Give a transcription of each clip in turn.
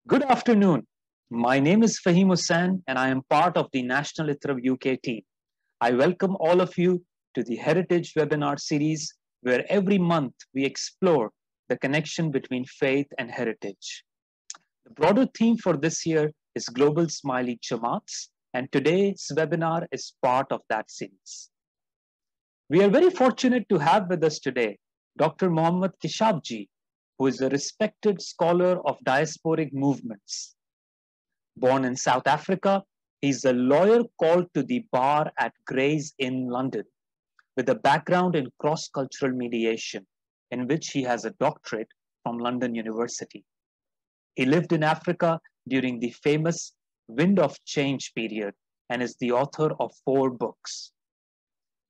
Good afternoon. My name is Fahim Hussain and I am part of the National ITRAV UK team. I welcome all of you to the Heritage webinar series where every month we explore the connection between faith and heritage. The broader theme for this year is Global Ismaili Jamaats, and today's webinar is part of that series. We are very fortunate to have with us today Dr. Mohamed Keshavjee, who is a respected scholar of diasporic movements. Born in South Africa, he is a lawyer called to the bar at Gray's Inn, London, with a background in cross-cultural mediation, in which he has a doctorate from London University. He lived in Africa during the famous Wind of Change period and is the author of 4 books.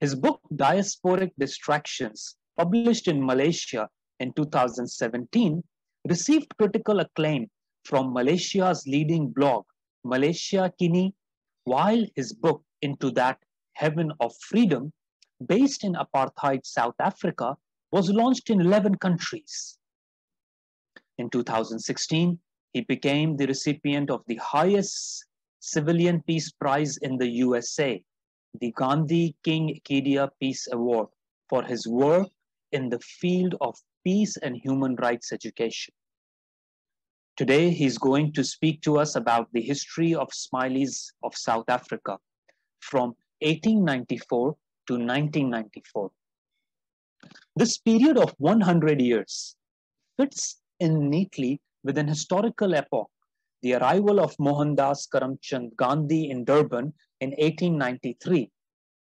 His book, Diasporic Distractions, published in Malaysia in 2017, received critical acclaim from Malaysia's leading blog, Malaysia Kini, while his book, Into That Heaven of Freedom, based in apartheid South Africa, was launched in 11 countries. In 2016, he became the recipient of the highest civilian peace prize in the USA, the Gandhi King Kedia Peace Award, for his work in the field of peace and human rights education. Today, he's going to speak to us about the history of Ismailis of South Africa from 1894 to 1994. This period of 100 years fits in neatly with an historical epoch, the arrival of Mohandas Karamchand Gandhi in Durban in 1893,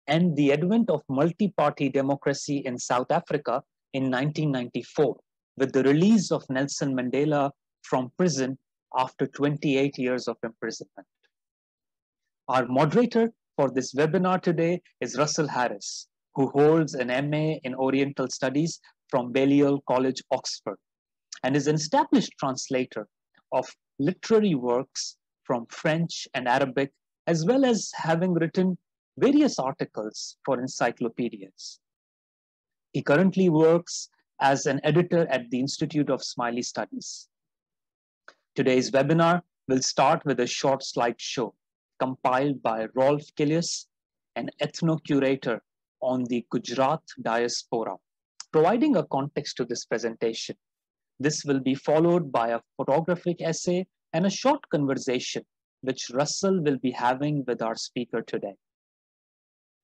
and the advent of multi-party democracy in South Africa in 1994, with the release of Nelson Mandela from prison after 28 years of imprisonment. Our moderator for this webinar today is Russell Harris, who holds an MA in Oriental Studies from Balliol College, Oxford, and is an established translator of literary works from French and Arabic, as well as having written various articles for encyclopedias. He currently works as an editor at the Institute of Ismaili Studies. Today's webinar will start with a short slideshow compiled by Rolf Killius, an ethno-curator on the Gujarat diaspora, providing a context to this presentation. This will be followed by a photographic essay and a short conversation, which Russell will be having with our speaker today.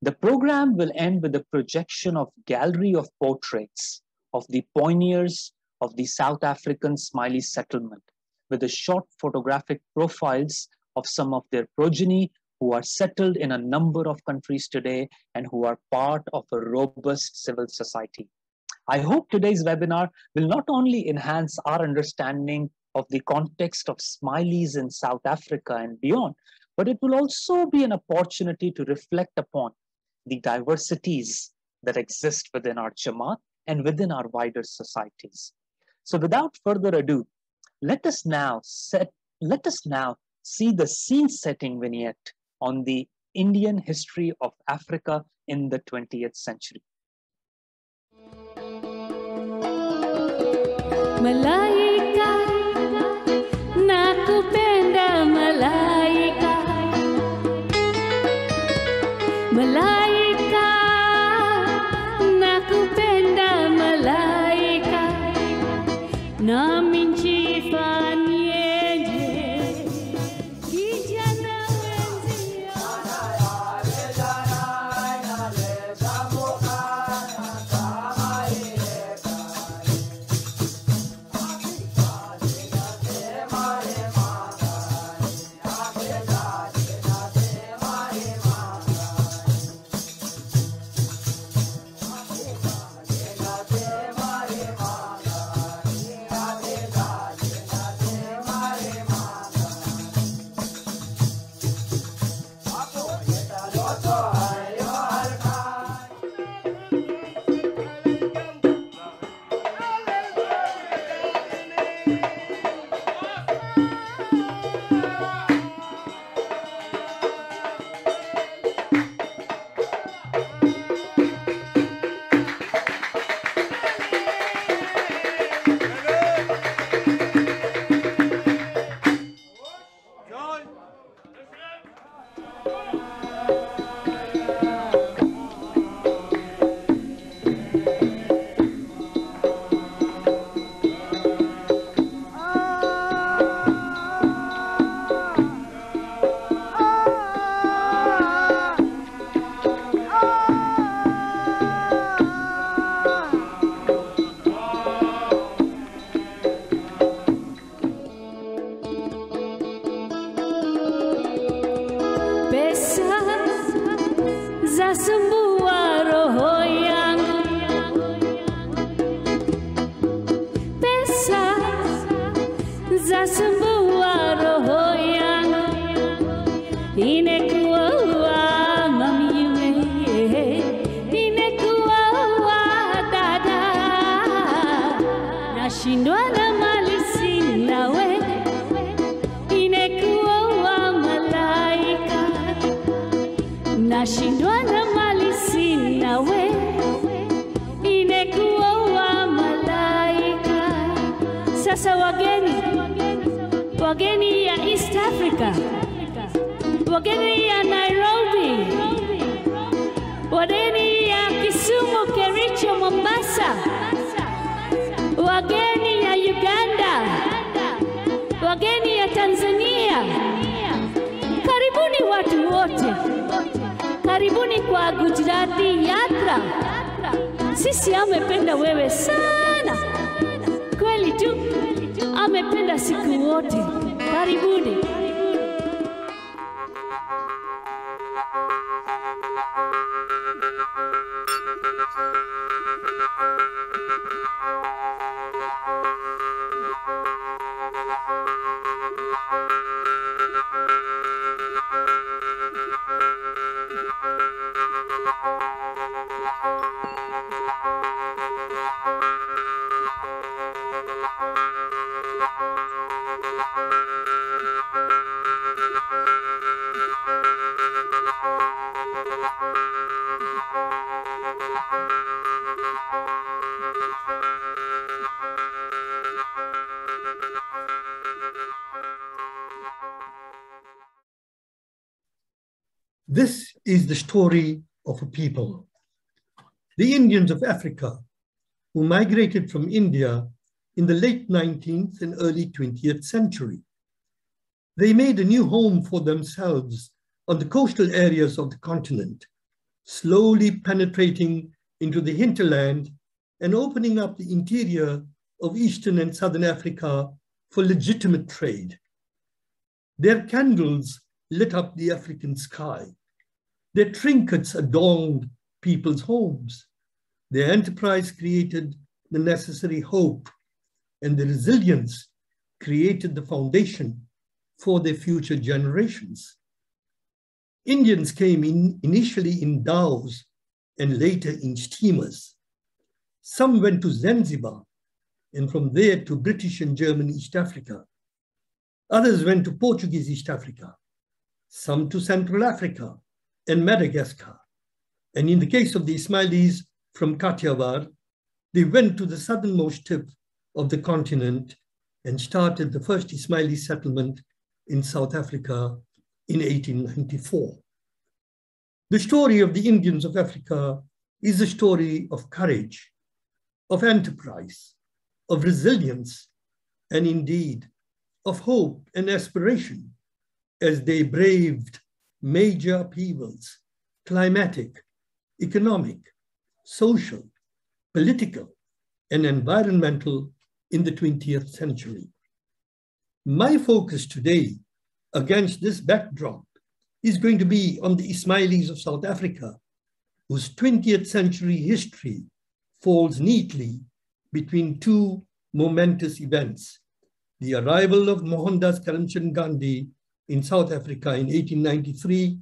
The program will end with a projection of gallery of portraits of the pioneers of the South African Ismaili settlement, with the short photographic profiles of some of their progeny who are settled in a number of countries today and who are part of a robust civil society. I hope today's webinar will not only enhance our understanding of the context of Ismailis in South Africa and beyond, but it will also be an opportunity to reflect upon the diversities that exist within our Jamaat and within our wider societies. So without further ado, let us now see the scene-setting vignette on the Indian history of Africa in the 20th century. Malaika, nakupenda malaika, malaika, nakupenda malaika, nami njifanyeje kijana wenzio. Zasambua roho yangu inekuwa mamiwe, inekuwa dada, nashindwa na mali sinawe, inekuwa malaika, nashindwa na mali sinawe, inekuwa malaika. Sasa wageni ya East Africa, wageni ya Nairobi, wageni ya Kisumu, Kericho, Mombasa, wageni ya Uganda, wageni ya Tanzania, karibuni watu wote, karibuni kwa Gujarati Yatra. Sisi amependa wewe sana, kweli tu, amependa siku wote. Karibuni. This is the story of a people, the Indians of Africa, who migrated from India in the late 19th and early 20th century. They made a new home for themselves on the coastal areas of the continent, slowly penetrating into the hinterland and opening up the interior of Eastern and Southern Africa for legitimate trade. Their candles lit up the African sky. Their trinkets adorned people's homes. Their enterprise created the necessary hope, and the resilience created the foundation for their future generations. Indians came in initially in dhows and later in steamers. Some went to Zanzibar and from there to British and German East Africa. Others went to Portuguese East Africa, some to Central Africa and Madagascar. And in the case of the Ismailis from Kathiawar, they went to the southernmost tip of the continent and started the first Ismaili settlement in South Africa in 1894. The story of the Indians of Africa is a story of courage, of enterprise, of resilience, and indeed of hope and aspiration as they braved major upheavals, climatic, economic, social, political, and environmental in the 20th century. My focus today against this backdrop is going to be on the Ismailis of South Africa, whose 20th century history falls neatly between two momentous events: the arrival of Mohandas Karamchand Gandhi in South Africa in 1893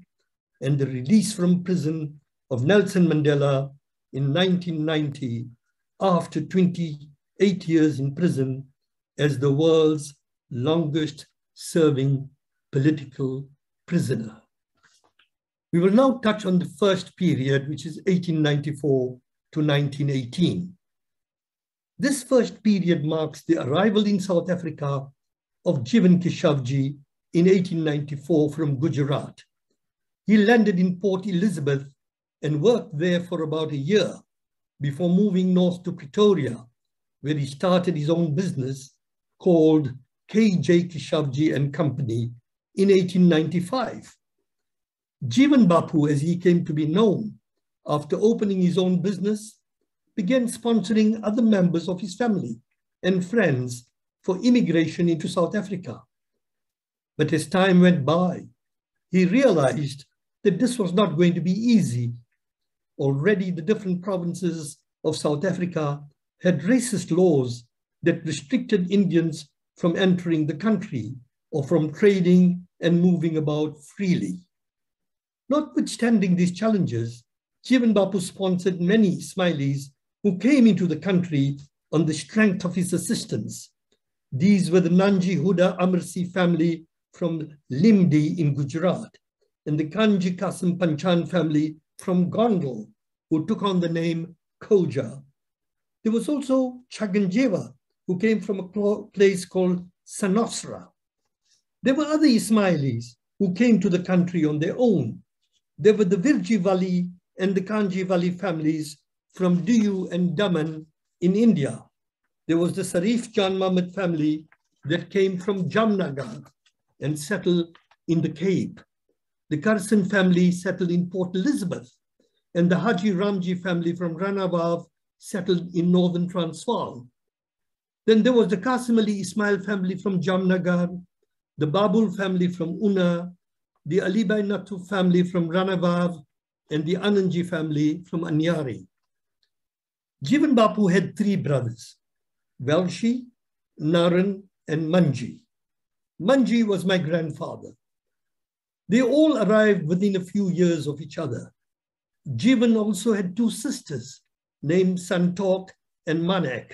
and the release from prison of Nelson Mandela in 1990 after 28 years in prison as the world's longest serving political prisoner. We will now touch on the first period, which is 1894 to 1918. This first period marks the arrival in South Africa of Mohamed Keshavjee in 1894 from Gujarat. He landed in Port Elizabeth and worked there for about a year before moving north to Pretoria, where he started his own business called K.J. Keshavjee and Company in 1895. Jivan Bapu, as he came to be known, after opening his own business, began sponsoring other members of his family and friends for immigration into South Africa. But as time went by, he realized that this was not going to be easy. Already the different provinces of South Africa had racist laws that restricted Indians from entering the country or from trading and moving about freely. Notwithstanding these challenges, Jivan Bapu sponsored many Ismailis who came into the country on the strength of his assistance. These were the Nanji Huda Amarsi family from Limdi in Gujarat and the Kanji Kasim Panchan family from Gondal, who took on the name Khoja. There was also Chaganjeva, who came from a place called Sanosra. There were other Ismailis who came to the country on their own. There were the Virji Vali and the Kanji Vali families from Diu and Daman in India. There was the Sarif Jan Mahmud family that came from Jamnagar and settled in the Cape. The Karsan family settled in Port Elizabeth, and the Haji Ramji family from Ranavav settled in northern Transvaal. Then there was the Qasim Ali Ismail family from Jamnagar, the Babul family from Una, the Alibai Natu family from Ranavav, and the Anandji family from Anyari. Jivan Bapu had three brothers, Velshi, Naran, and Manji. Manji was my grandfather. They all arrived within a few years of each other. Jivan also had two sisters named Santok and Manek.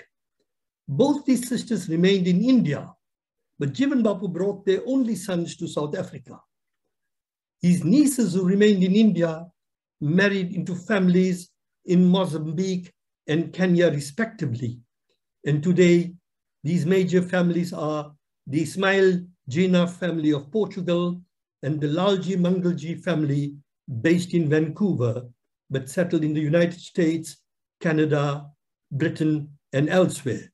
Both these sisters remained in India, but Jivan Bapu brought their only sons to South Africa. His nieces who remained in India married into families in Mozambique and Kenya respectively. And today, these major families are the Ismail Jinnah family of Portugal and the Lalji Mangalji family based in Vancouver, but settled in the United States, Canada, Britain, and elsewhere.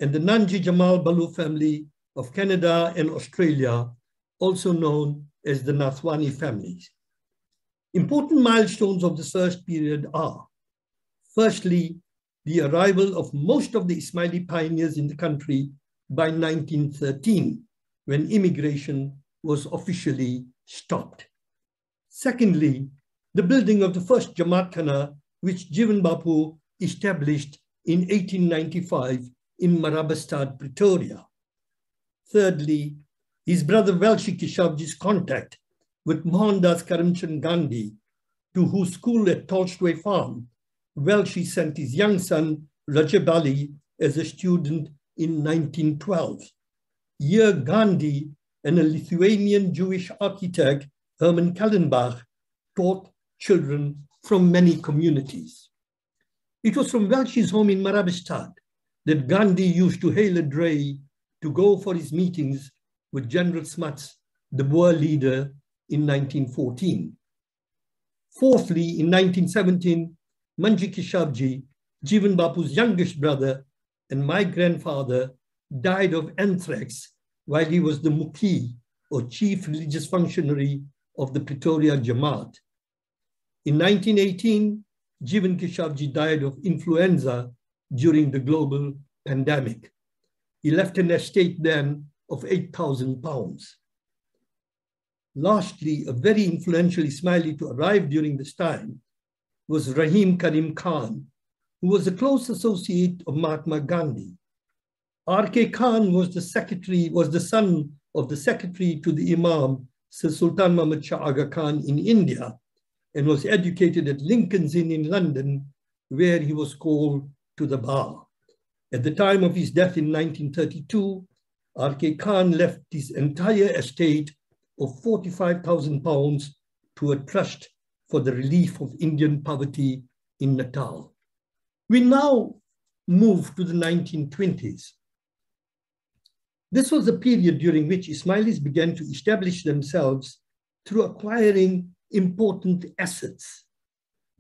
And the Nanji Jamal Balu family of Canada and Australia, also known as the Nathwani families. Important milestones of the first period are, firstly, the arrival of most of the Ismaili pioneers in the country by 1913, when immigration was officially stopped. Secondly, the building of the first Jamaat Khana, which Jivan Bapu established in 1895 in Marabastad, Pretoria. Thirdly, his brother Velshi Keshavjee's contact with Mohandas Karamchand Gandhi, to whose school at Tolstoy Farm, Velshi sent his young son Rajab Ali as a student in 1912. Here Gandhi and a Lithuanian Jewish architect, Herman Kallenbach, taught children from many communities. It was from Velshi's home in Marabastad that Gandhi used to hail a dray to go for his meetings with General Smuts, the Boer leader, in 1914. Fourthly, in 1917, Mohamed Keshavjee, Jivan Bapu's youngest brother and my grandfather, died of anthrax while he was the Mukhi, or chief religious functionary of the Pretoria Jamaat. In 1918, Jivan Keshavjee died of influenza during the global pandemic. He left an estate then of 8,000 pounds. Lastly, a very influential Ismaili to arrive during this time was Rahim Karim Khan, who was a close associate of Mahatma Gandhi. R.K. Khan was the son of the secretary to the Imam, Sir Sultan Muhammad Shah Aga Khan in India, and was educated at Lincoln's Inn in London, where he was called to the bar. At the time of his death in 1932, R.K. Khan left his entire estate of 45,000 pounds to a trust for the relief of Indian poverty in Natal. We now move to the 1920s. This was a period during which Ismailis began to establish themselves through acquiring important assets.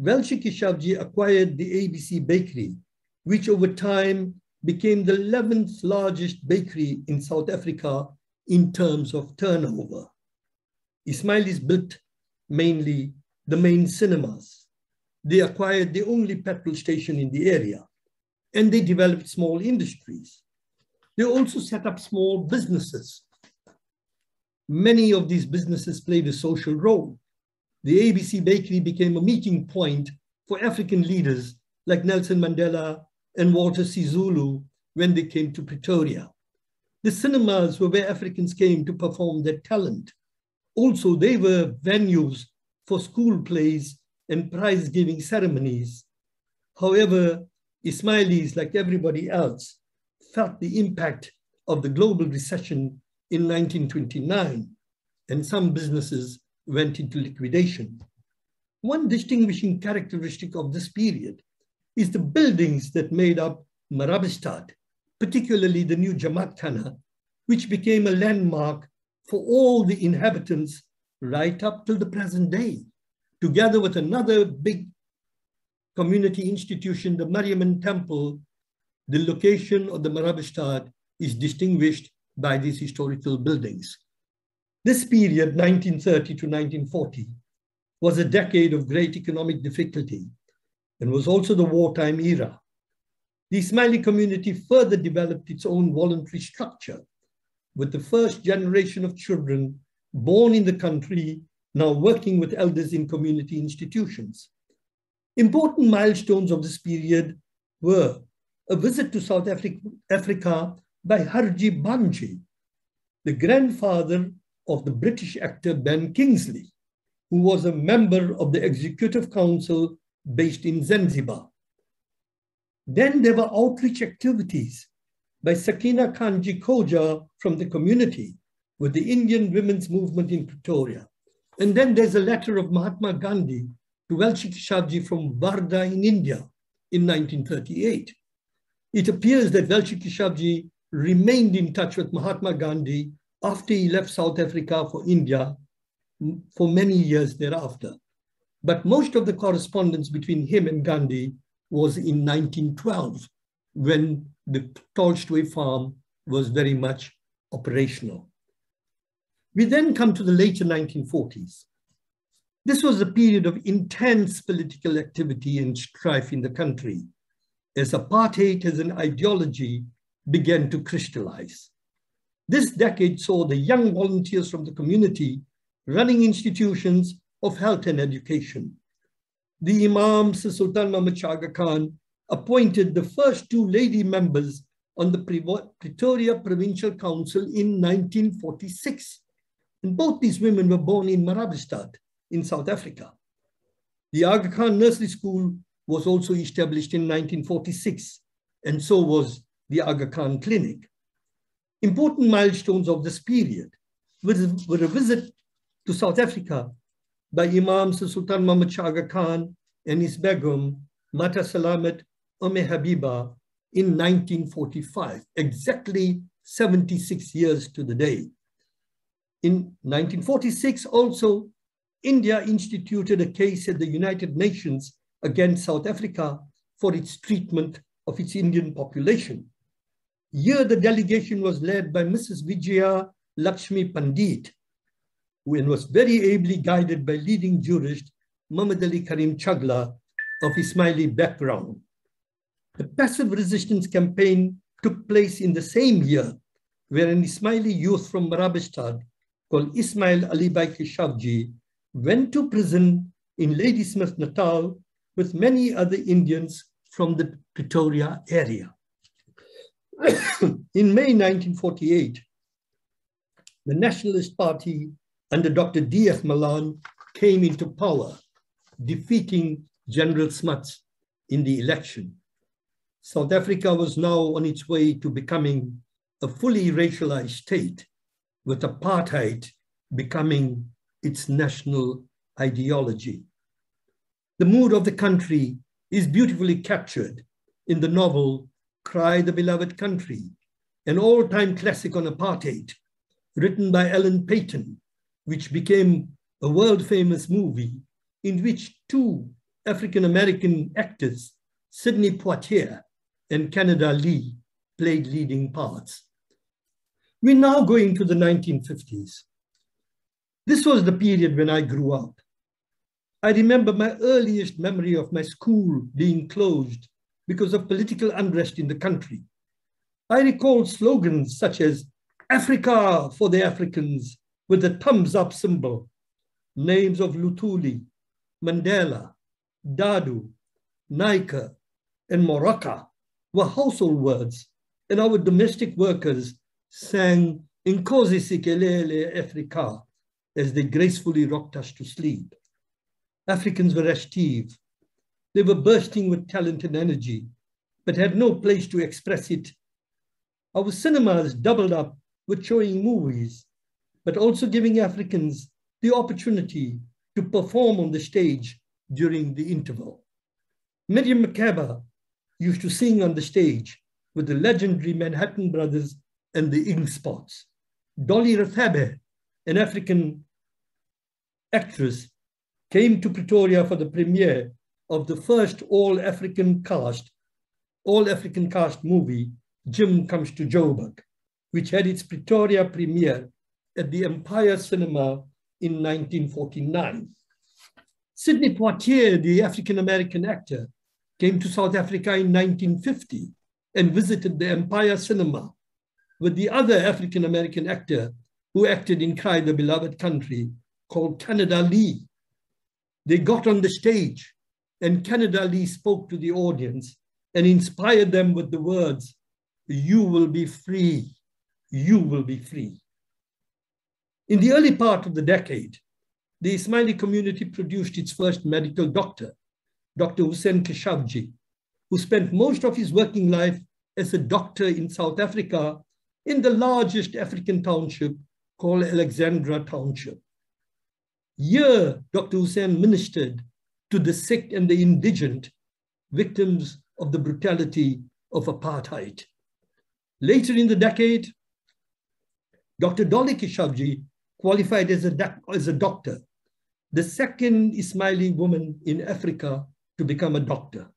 Velshi Keshavjee acquired the ABC Bakery, which over time became the 11th largest bakery in South Africa in terms of turnover. Ismailis built mainly the main cinemas. They acquired the only petrol station in the area, and they developed small industries. They also set up small businesses. Many of these businesses played a social role. The ABC Bakery became a meeting point for African leaders like Nelson Mandela and Walter Sisulu when they came to Pretoria. The cinemas were where Africans came to perform their talent. Also, they were venues for school plays and prize-giving ceremonies. However, Ismailis, like everybody else, felt the impact of the global recession in 1929, and some businesses went into liquidation. One distinguishing characteristic of this period is the buildings that made up Marabastad, particularly the new Jamaat Khana, which became a landmark for all the inhabitants right up till the present day, together with another big community institution, the Mariaman Temple. The location of the Marabastad is distinguished by these historical buildings. This period, 1930 to 1940, was a decade of great economic difficulty and was also the wartime era. The Ismaili community further developed its own voluntary structure, with the first generation of children born in the country now working with elders in community institutions. Important milestones of this period were a visit to South Africa by Harji Banji, the grandfather of the British actor Ben Kingsley, who was a member of the Executive Council based in Zanzibar. Then there were outreach activities by Sakina Kanji Koja from the community with the Indian women's movement in Pretoria. And then there's a letter of Mahatma Gandhi to Mohamed Keshavjee from Varda in India in 1938. It appears that Mohamed Keshavjee remained in touch with Mahatma Gandhi after he left South Africa for India for many years thereafter. But most of the correspondence between him and Gandhi was in 1912, when the Tolstoy farm was very much operational. We then come to the later 1940s. This was a period of intense political activity and strife in the country, as apartheid as an ideology began to crystallize. This decade saw the young volunteers from the community running institutions of health and education. The Imam Sir Sultan Muhammad Shah Aga Khan appointed the first two lady members on the Pretoria Provincial Council in 1946. And both these women were born in Marabastad in South Africa. The Aga Khan Nursery School was also established in 1946, and so was the Aga Khan Clinic. Important milestones of this period were a visit to South Africa by Imam Sir Sultan Muhammad Shah Aga Khan and his Begum, Mata Salamat Habiba, in 1945, exactly 76 years to the day. In 1946 also, India instituted a case at the United Nations against South Africa for its treatment of its Indian population. Here, the delegation was led by Mrs. Vijaya Lakshmi Pandit, who was very ably guided by leading jurist Muhammad Ali Karim Chagla of Ismaili background. The passive resistance campaign took place in the same year, where an Ismaili youth from Marabastad called Ismail Ali Keshavjee went to prison in Ladysmith, Natal, with many other Indians from the Pretoria area. In May 1948, the Nationalist Party under Dr. D.F. Malan came into power, defeating General Smuts in the election. South Africa was now on its way to becoming a fully racialized state, with apartheid becoming its national ideology. The mood of the country is beautifully captured in the novel Cry the Beloved Country, an all-time classic on apartheid, written by Ellen Payton, which became a world-famous movie in which two African-American actors, Sidney Poitier and Canada Lee, played leading parts. We're now going to the 1950s. This was the period when I grew up. I remember my earliest memory of my school being closed because of political unrest in the country. I recall slogans such as Africa for the Africans with the thumbs up symbol. Names of Luthuli, Mandela, Dadu, Naicker, and Moraka were household words, and our domestic workers sang Inkosi Sikelele Africa as they gracefully rocked us to sleep. Africans were restive. They were bursting with talent and energy, but had no place to express it. Our cinemas doubled up with showing movies, but also giving Africans the opportunity to perform on the stage during the interval. Miriam Makeba used to sing on the stage with the legendary Manhattan Brothers and the Ink Spots. Dolly Rathabe, an African actress, came to Pretoria for the premiere of the first all-African cast movie, Jim Comes to Joburg, which had its Pretoria premiere at the Empire Cinema in 1949. Sidney Poitier, the African-American actor, came to South Africa in 1950 and visited the Empire Cinema with the other African-American actor who acted in Cry the Beloved Country, called Canada Lee. They got on the stage and Canada Lee spoke to the audience and inspired them with the words, "You will be free, you will be free." In the early part of the decade, the Ismaili community produced its first medical doctor, Dr. Mohamed Keshavjee, who spent most of his working life as a doctor in South Africa in the largest African township called Alexandra Township. Here, Dr. Hussein ministered to the sick and the indigent, victims of the brutality of apartheid. Later in the decade, Dr. Dolly Keshavjee qualified as a doctor, the second Ismaili woman in Africa to become a doctor.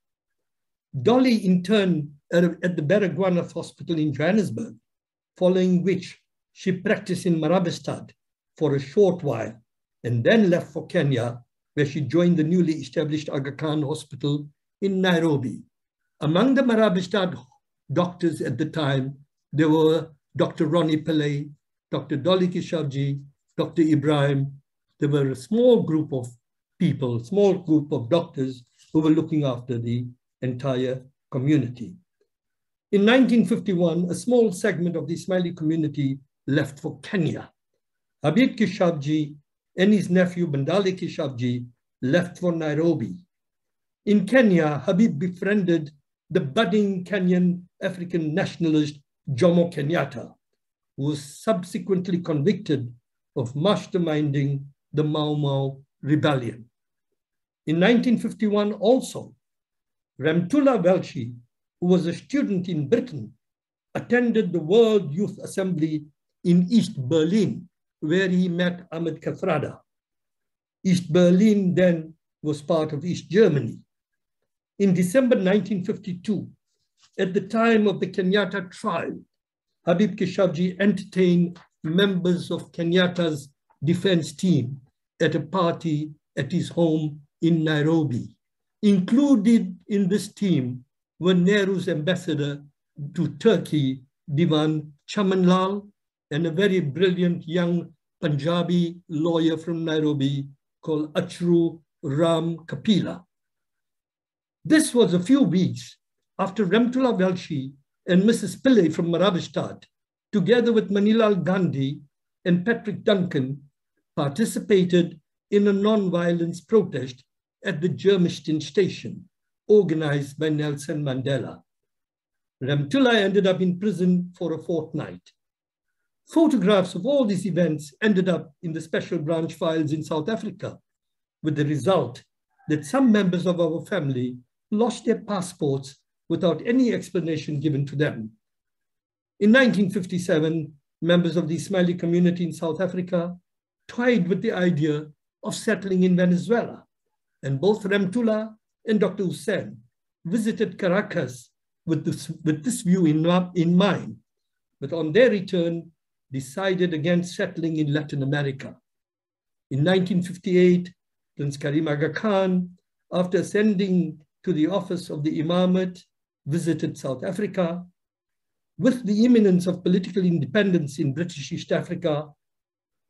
Dolly, in turn, at the Baragwanath Hospital in Johannesburg, following which she practiced in Marabastad for a short while and then left for Kenya, where she joined the newly established Aga Khan Hospital in Nairobi. Among the Marabastad doctors at the time, there were Dr. Ronnie Pillay, Dr. Dolly Keshavjee, Dr. Ibrahim. There were a small group of people, small group of doctors who were looking after the entire community. In 1951, a small segment of the Ismaili community left for Kenya. Habib Keshavjee and his nephew Bandali Keshavjee left for Nairobi. In Kenya, Habib befriended the budding Kenyan African nationalist Jomo Kenyatta, who was subsequently convicted of masterminding the Mau Mau rebellion. In 1951 also, Ramtullah Welshi, who was a student in Britain, attended the World Youth Assembly in East Berlin, where he met Ahmed Kathrada. East Berlin then was part of East Germany. In December 1952, at the time of the Kenyatta trial, Habib Keshavjee entertained members of Kenyatta's defense team at a party at his home in Nairobi. Included in this team were Nehru's ambassador to Turkey, Divan Chamanlal, and a very brilliant young Punjabi lawyer from Nairobi called Achru Ram Kapila. This was a few weeks after Ramtullah Welshi and Mrs. Pillay from Marabastad, together with Manilal Gandhi and Patrick Duncan, participated in a non-violence protest at the Germiston station, organized by Nelson Mandela. Ramtullah ended up in prison for a fortnight. Photographs of all these events ended up in the special branch files in South Africa, with the result that some members of our family lost their passports without any explanation given to them. In 1957, members of the Ismaili community in South Africa toyed with the idea of settling in Venezuela, and both Ramtullah and Dr. Hussein visited Caracas with this view in mind, but on their return, decided against settling in Latin America. In 1958, Prince Karim Aga Khan, after ascending to the office of the Imamate, visited South Africa. With the imminence of political independence in British East Africa,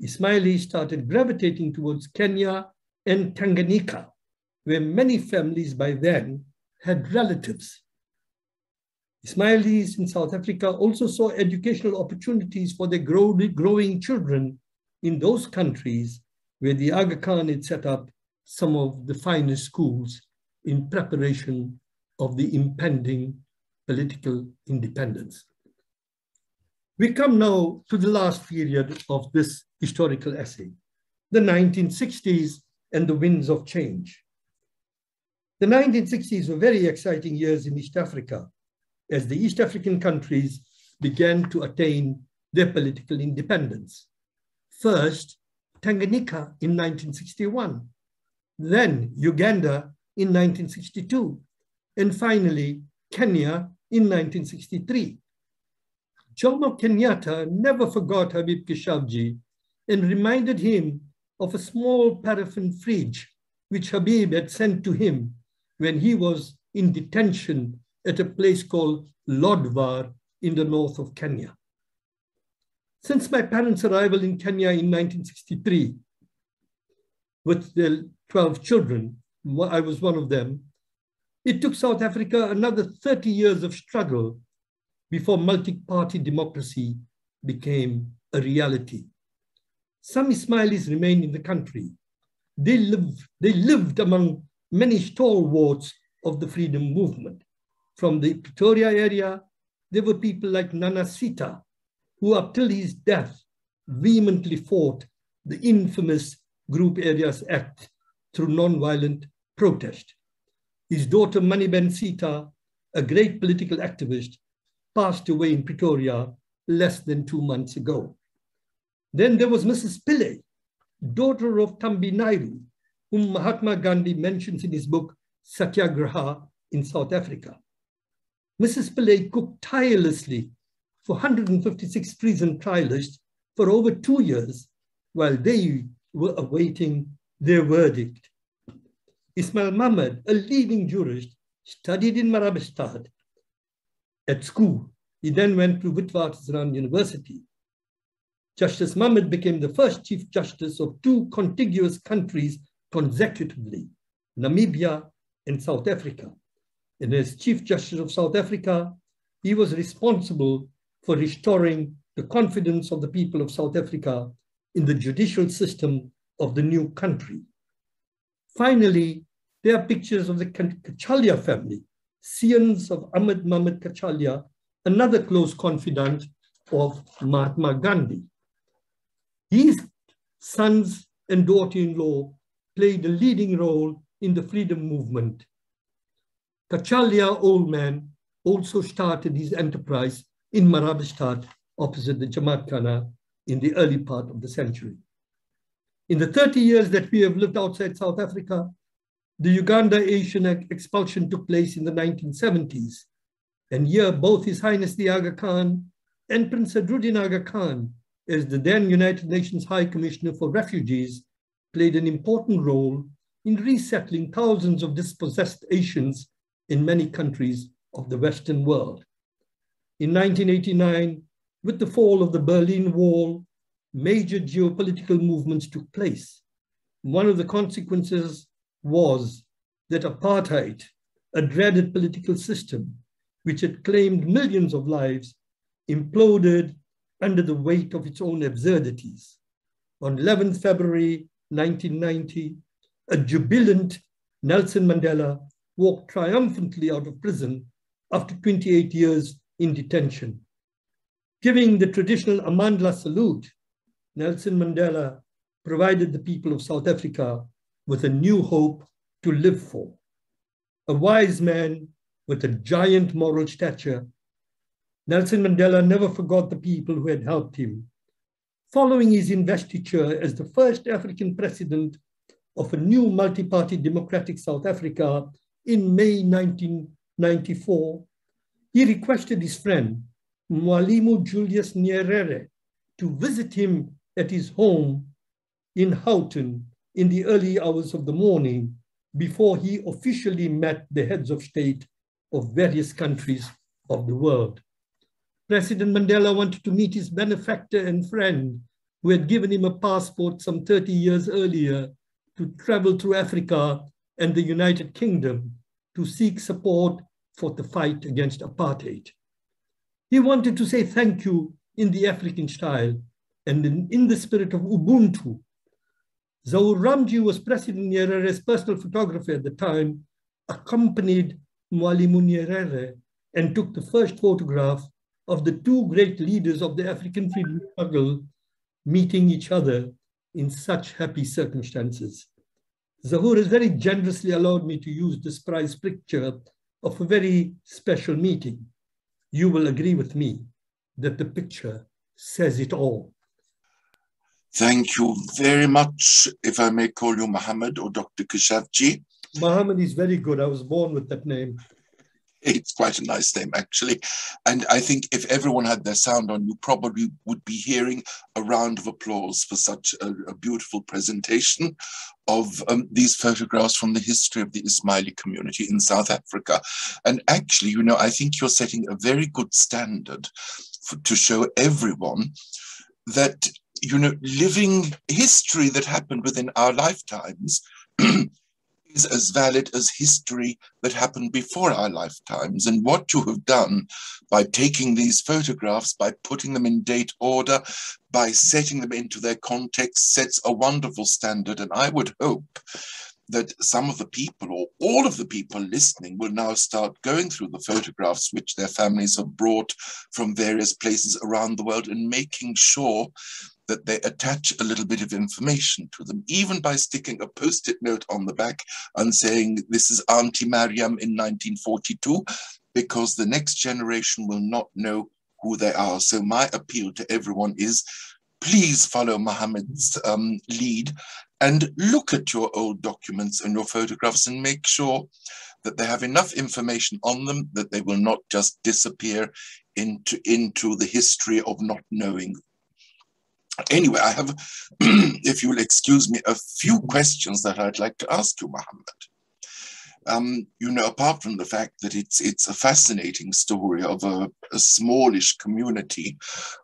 Ismailis started gravitating towards Kenya and Tanganyika, where many families by then had relatives. Ismailis in South Africa also saw educational opportunities for their growing children in those countries where the Aga Khan had set up some of the finest schools in preparation of the impending political independence. We come now to the last period of this historical essay, the 1960s and the winds of change. The 1960s were very exciting years in East Africa as the East African countries began to attain their political independence. First, Tanganyika in 1961, then Uganda in 1962, and finally Kenya in 1963. Jomo Kenyatta never forgot Habib Keshavjee and reminded him of a small paraffin fridge which Habib had sent to him when he was in detention at a place called Lodwar in the north of Kenya. Since my parents' arrival in Kenya in 1963 with their 12 children, I was one of them, it took South Africa another 30 years of struggle before multi-party democracy became a reality. Some Ismailis remained in the country. They lived among many stalwarts of the freedom movement. From the Pretoria area, there were people like Nana Sita, who up till his death vehemently fought the infamous Group Areas Act through non-violent protest. His daughter Maniben Sita, a great political activist, passed away in Pretoria less than 2 months ago. Then there was Mrs. Pillay, daughter of Thambi Naidu, whom Mahatma Gandhi mentions in his book Satyagraha in South Africa. Mrs. Pillay cooked tirelessly for 156 treason trialists for over 2 years while they were awaiting their verdict. Ismail Mahmud, a leading jurist, studied in Marabastad at school. He then went to Witwatersrand University. Justice Mahmud became the first Chief Justice of 2 contiguous countries consecutively, Namibia and South Africa. And as Chief Justice of South Africa, he was responsible for restoring the confidence of the people of South Africa in the judicial system of the new country. Finally, there are pictures of the Kachalya family, scions of Ahmed Mohamed Kachalya, another close confidant of Mahatma Gandhi. His sons and daughter-in-law played a leading role in the freedom movement. Kachalya, old man, also started his enterprise in Marabastad opposite the Jamaat Khana in the early part of the century. In the 30 years that we have lived outside South Africa, the Uganda Asian expulsion took place in the 1970s. And here, both His Highness the Aga Khan and Prince Sadruddin Aga Khan, as the then United Nations High Commissioner for Refugees, played an important role in resettling thousands of dispossessed Asians in many countries of the Western world. In 1989, with the fall of the Berlin Wall, major geopolitical movements took place. One of the consequences was that apartheid, a dreaded political system which had claimed millions of lives, imploded under the weight of its own absurdities. On 11th February 1990, a jubilant Nelson Mandela walked triumphantly out of prison after 28 years in detention. Giving the traditional Amandla salute, Nelson Mandela provided the people of South Africa with a new hope to live for. A wise man with a giant moral stature, Nelson Mandela never forgot the people who had helped him. Following his investiture as the first African president of a new multi-party democratic South Africa in May 1994, he requested his friend, Mwalimu Julius Nyerere, to visit him at his home in Houghton in the early hours of the morning before he officially met the heads of state of various countries of the world. President Mandela wanted to meet his benefactor and friend who had given him a passport some 30 years earlier to travel through Africa and the United Kingdom to seek support for the fight against apartheid. He wanted to say thank you in the African style and in the spirit of Ubuntu. Zahur Ramji was President Nyerere's personal photographer at the time, accompanied Mwalimu Nyerere and took the first photograph of the two great leaders of the African freedom struggle meeting each other in such happy circumstances. Zahur has very generously allowed me to use this prize picture of a very special meeting. You will agree with me that the picture says it all. Thank you very much, if I may call you Mohamed or Dr. Keshavjee. Mohamed is very good. I was born with that name. It's quite a nice name, actually. And I think if everyone had their sound on, you probably would be hearing a round of applause for such a beautiful presentation of these photographs from the history of the Ismaili community in South Africa. And actually, you know, I think you're setting a very good standard to show everyone that, you know, living history that happened within our lifetimes is as valid as history that happened before our lifetimes. And what you have done by taking these photographs, by putting them in date order, by setting them into their context, sets a wonderful standard. And I would hope that some of the people or all of the people listening will now start going through the photographs which their families have brought from various places around the world and making sure that they attach a little bit of information to them, even by sticking a post-it note on the back and saying, this is Auntie Mariam in 1942, because the next generation will not know who they are. So my appeal to everyone is, please follow Mohamed's lead and look at your old documents and your photographs and make sure that they have enough information on them that they will not just disappear into the history of not knowing. Anyway, I have, if you will excuse me, a few questions that I'd like to ask you, Mohamed. You know, apart from the fact that it's a fascinating story of a smallish community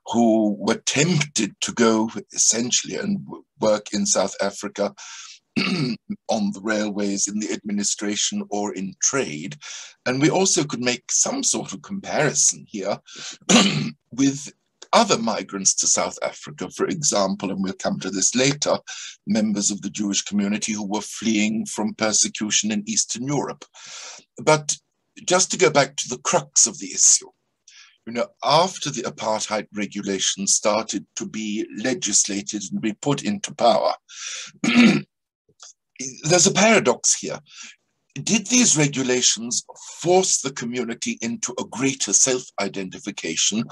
who were tempted to go essentially and work in South Africa on the railways, in the administration or in trade. And we also could make some sort of comparison here with other migrants to South Africa, for example, and we'll come to this later, members of the Jewish community who were fleeing from persecution in Eastern Europe. But just to go back to the crux of the issue, you know, after the apartheid regulations started to be legislated and be put into power, there's a paradox here. Did these regulations force the community into a greater self-identification,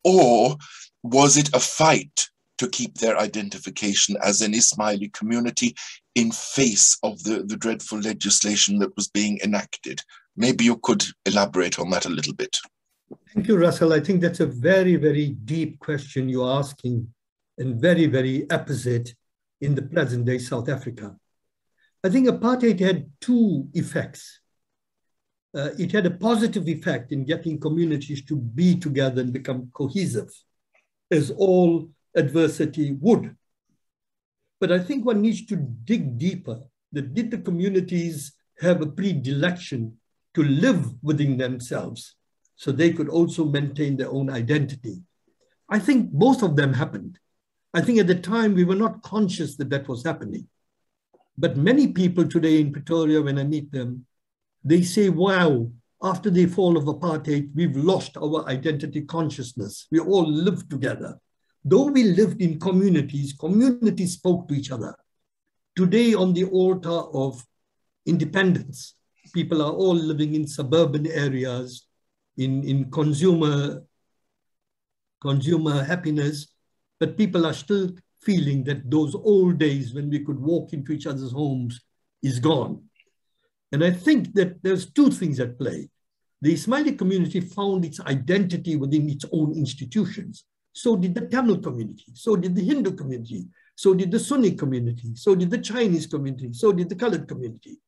or was it a fight to keep their identification as an Ismaili community in face of the dreadful legislation that was being enacted? Maybe you could elaborate on that a little bit. Thank you, Russell. I think that's a very, very deep question you're asking, and very, very apposite in the present day South Africa. I think apartheid had two effects. It had a positive effect in getting communities to be together and become cohesive, as all adversity would. But I think one needs to dig deeper. That did the communities have a predilection to live within themselves so they could also maintain their own identity? I think both of them happened. I think at the time we were not conscious that that was happening. But many people today in Pretoria, when I meet them, they say, wow, after the fall of apartheid, we've lost our identity consciousness. We all live together. Though we lived in communities, communities spoke to each other. Today, on the altar of independence, people are all living in suburban areas, in consumer happiness, but people are still feeling that those old days when we could walk into each other's homes is gone. And I think that there's two things at play. The Ismaili community found its identity within its own institutions. So did the Tamil community, so did the Hindu community, so did the Sunni community, so did the Chinese community, so did the colored community.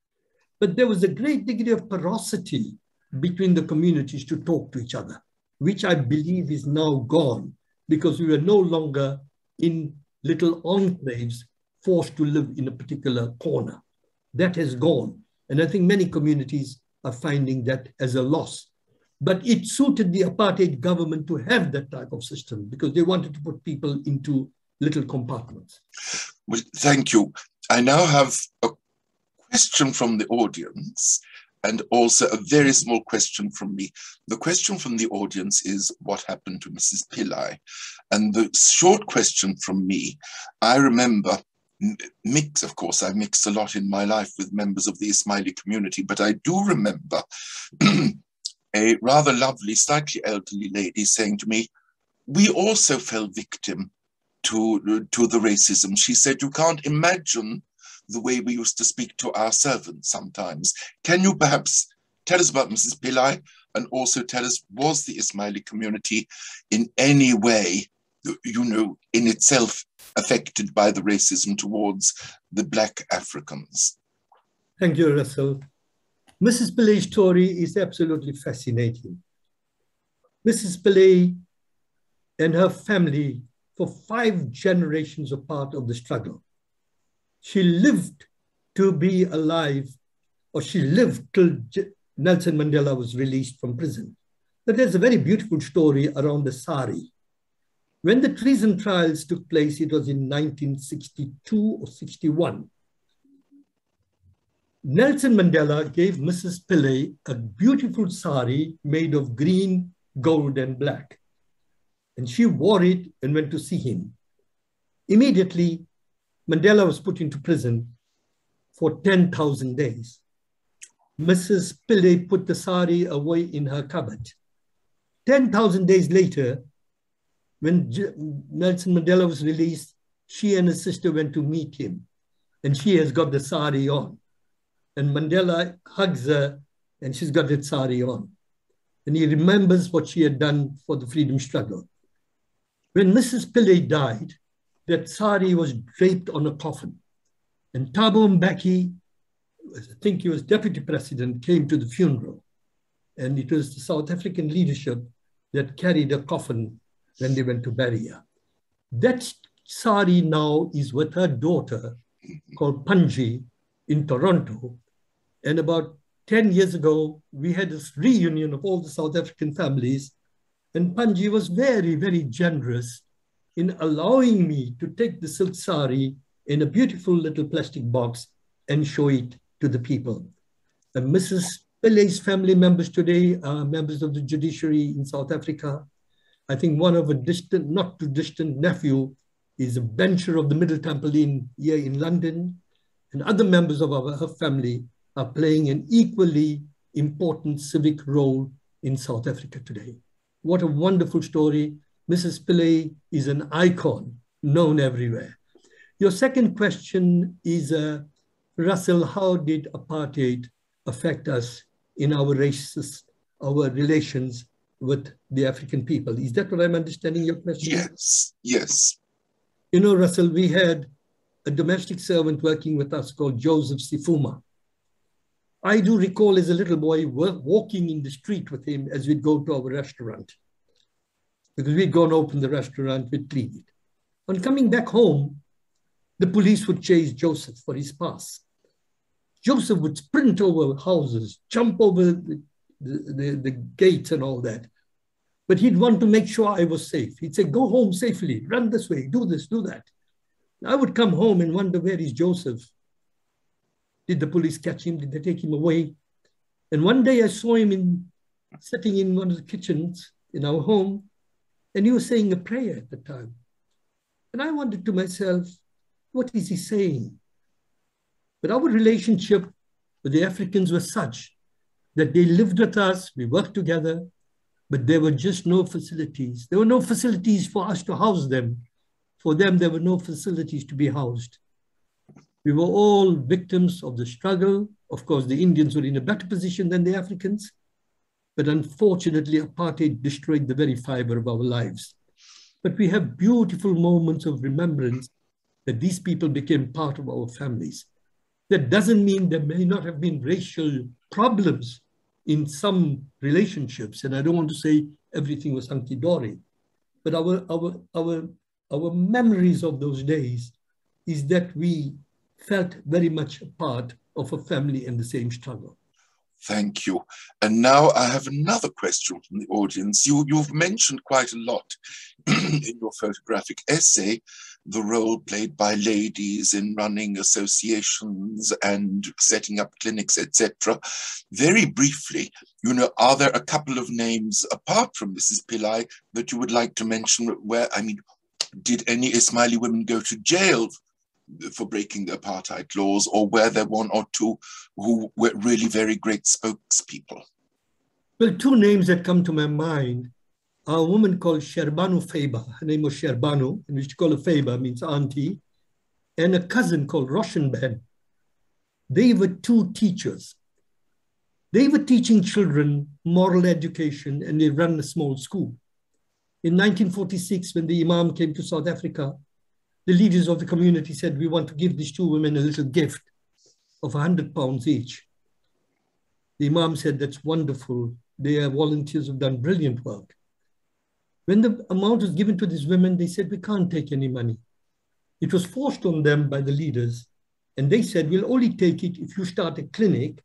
But there was a great degree of porosity between the communities to talk to each other, which I believe is now gone because we are no longer in little enclaves forced to live in a particular corner. That has gone. And I think many communities are finding that as a loss. But it suited the apartheid government to have that type of system because they wanted to put people into little compartments. Well, thank you. I now have a question from the audience and also a very small question from me. The question from the audience is, what happened to Mrs. Pillai? And the short question from me, I remember of course, I've mixed a lot in my life with members of the Ismaili community, but I do remember a rather lovely, slightly elderly lady saying to me, we also fell victim to the racism. She said, you can't imagine the way we used to speak to our servants sometimes. Can you perhaps tell us about Mrs. Pillai and also tell us, was the Ismaili community in any way, in itself affected by the racism towards the Black Africans? Thank you, Russell. Mrs. Pillai's story is absolutely fascinating. Mrs. Pillai and her family, for 5 generations, are part of the struggle. She lived to be alive, or she lived till Nelson Mandela was released from prison. But there's a very beautiful story around the sari. When the treason trials took place, it was in 1962 or 61. Nelson Mandela gave Mrs. Pillai a beautiful sari made of green, gold, and black. And she wore it and went to see him. Immediately, Mandela was put into prison for 10,000 days. Mrs. Pillai put the sari away in her cupboard. 10,000 days later, when Nelson Mandela was released, she and his sister went to meet him, and she has got the sari on. And Mandela hugs her, and she's got that sari on. And he remembers what she had done for the freedom struggle. When Mrs. Pillai died, that sari was draped on a coffin. And Thabo Mbeki, I think he was deputy president, came to the funeral. And it was the South African leadership that carried a coffin when they went to bury her. That sari now is with her daughter called Panji in Toronto. And about 10 years ago, we had this reunion of all the South African families. And Panji was very, very generous in allowing me to take the silk sari in a beautiful little plastic box and show it to the people. And Mrs. Pillai's family members today are members of the judiciary in South Africa. I think one of a distant, not too distant nephew is a bencher of the Middle Temple Inn here in London. And other members of her family are playing an equally important civic role in South Africa today. What a wonderful story. Mrs. Pillai is an icon known everywhere. Your second question is, Russell, how did apartheid affect us in our our relations with the African people? Is that what I'm understanding your question? Yes, yes. You know, Russell, we had a domestic servant working with us called Joseph Sifuma. I do recall as a little boy walking in the street with him as we'd go to our restaurant. Because we'd go and open the restaurant, we'd clean it. On coming back home, the police would chase Joseph for his pass. Joseph would sprint over houses, jump over the gates and all that. But he'd want to make sure I was safe. He'd say, go home safely, run this way, do this, do that. I would come home and wonder, where is Joseph? Did the police catch him? Did they take him away? And one day I saw him sitting in one of the kitchens in our home, and he was saying a prayer at the time. And I wondered to myself, what is he saying? But our relationship with the Africans was such that they lived with us, we worked together, but there were just no facilities. There were no facilities for us to house them. For them, there were no facilities to be housed. We were all victims of the struggle. Of course, the Indians were in a better position than the Africans, but unfortunately, apartheid destroyed the very fiber of our lives. But we have beautiful moments of remembrance that these people became part of our families. That doesn't mean there may not have been racial problems in some relationships, and I don't want to say everything was hunky-dory, but our memories of those days is that we felt very much a part of a family in the same struggle. Thank you. And now I have another question from the audience. You've mentioned quite a lot in your photographic essay, the role played by ladies in running associations and setting up clinics, etc. Very briefly, are there a couple of names apart from Mrs. Pillai that you would like to mention where, did any Ismaili women go to jail for breaking the apartheid laws, or were there one or two who were really very great spokespeople? Well, two names that come to my mind are a woman called Sherbanu Faiba. Her name was Sherbanu, and we used to call her Faiba, means auntie, and a cousin called Roshan Ben. They were two teachers. They were teaching children moral education, and they ran a small school. In 1946, when the Imam came to South Africa, the leaders of the community said, we want to give these two women a little gift of £100 each. The Imam said, that's wonderful. They are volunteers who've done brilliant work. When the amount was given to these women, they said, we can't take any money. It was forced on them by the leaders. And they said, we'll only take it if you start a clinic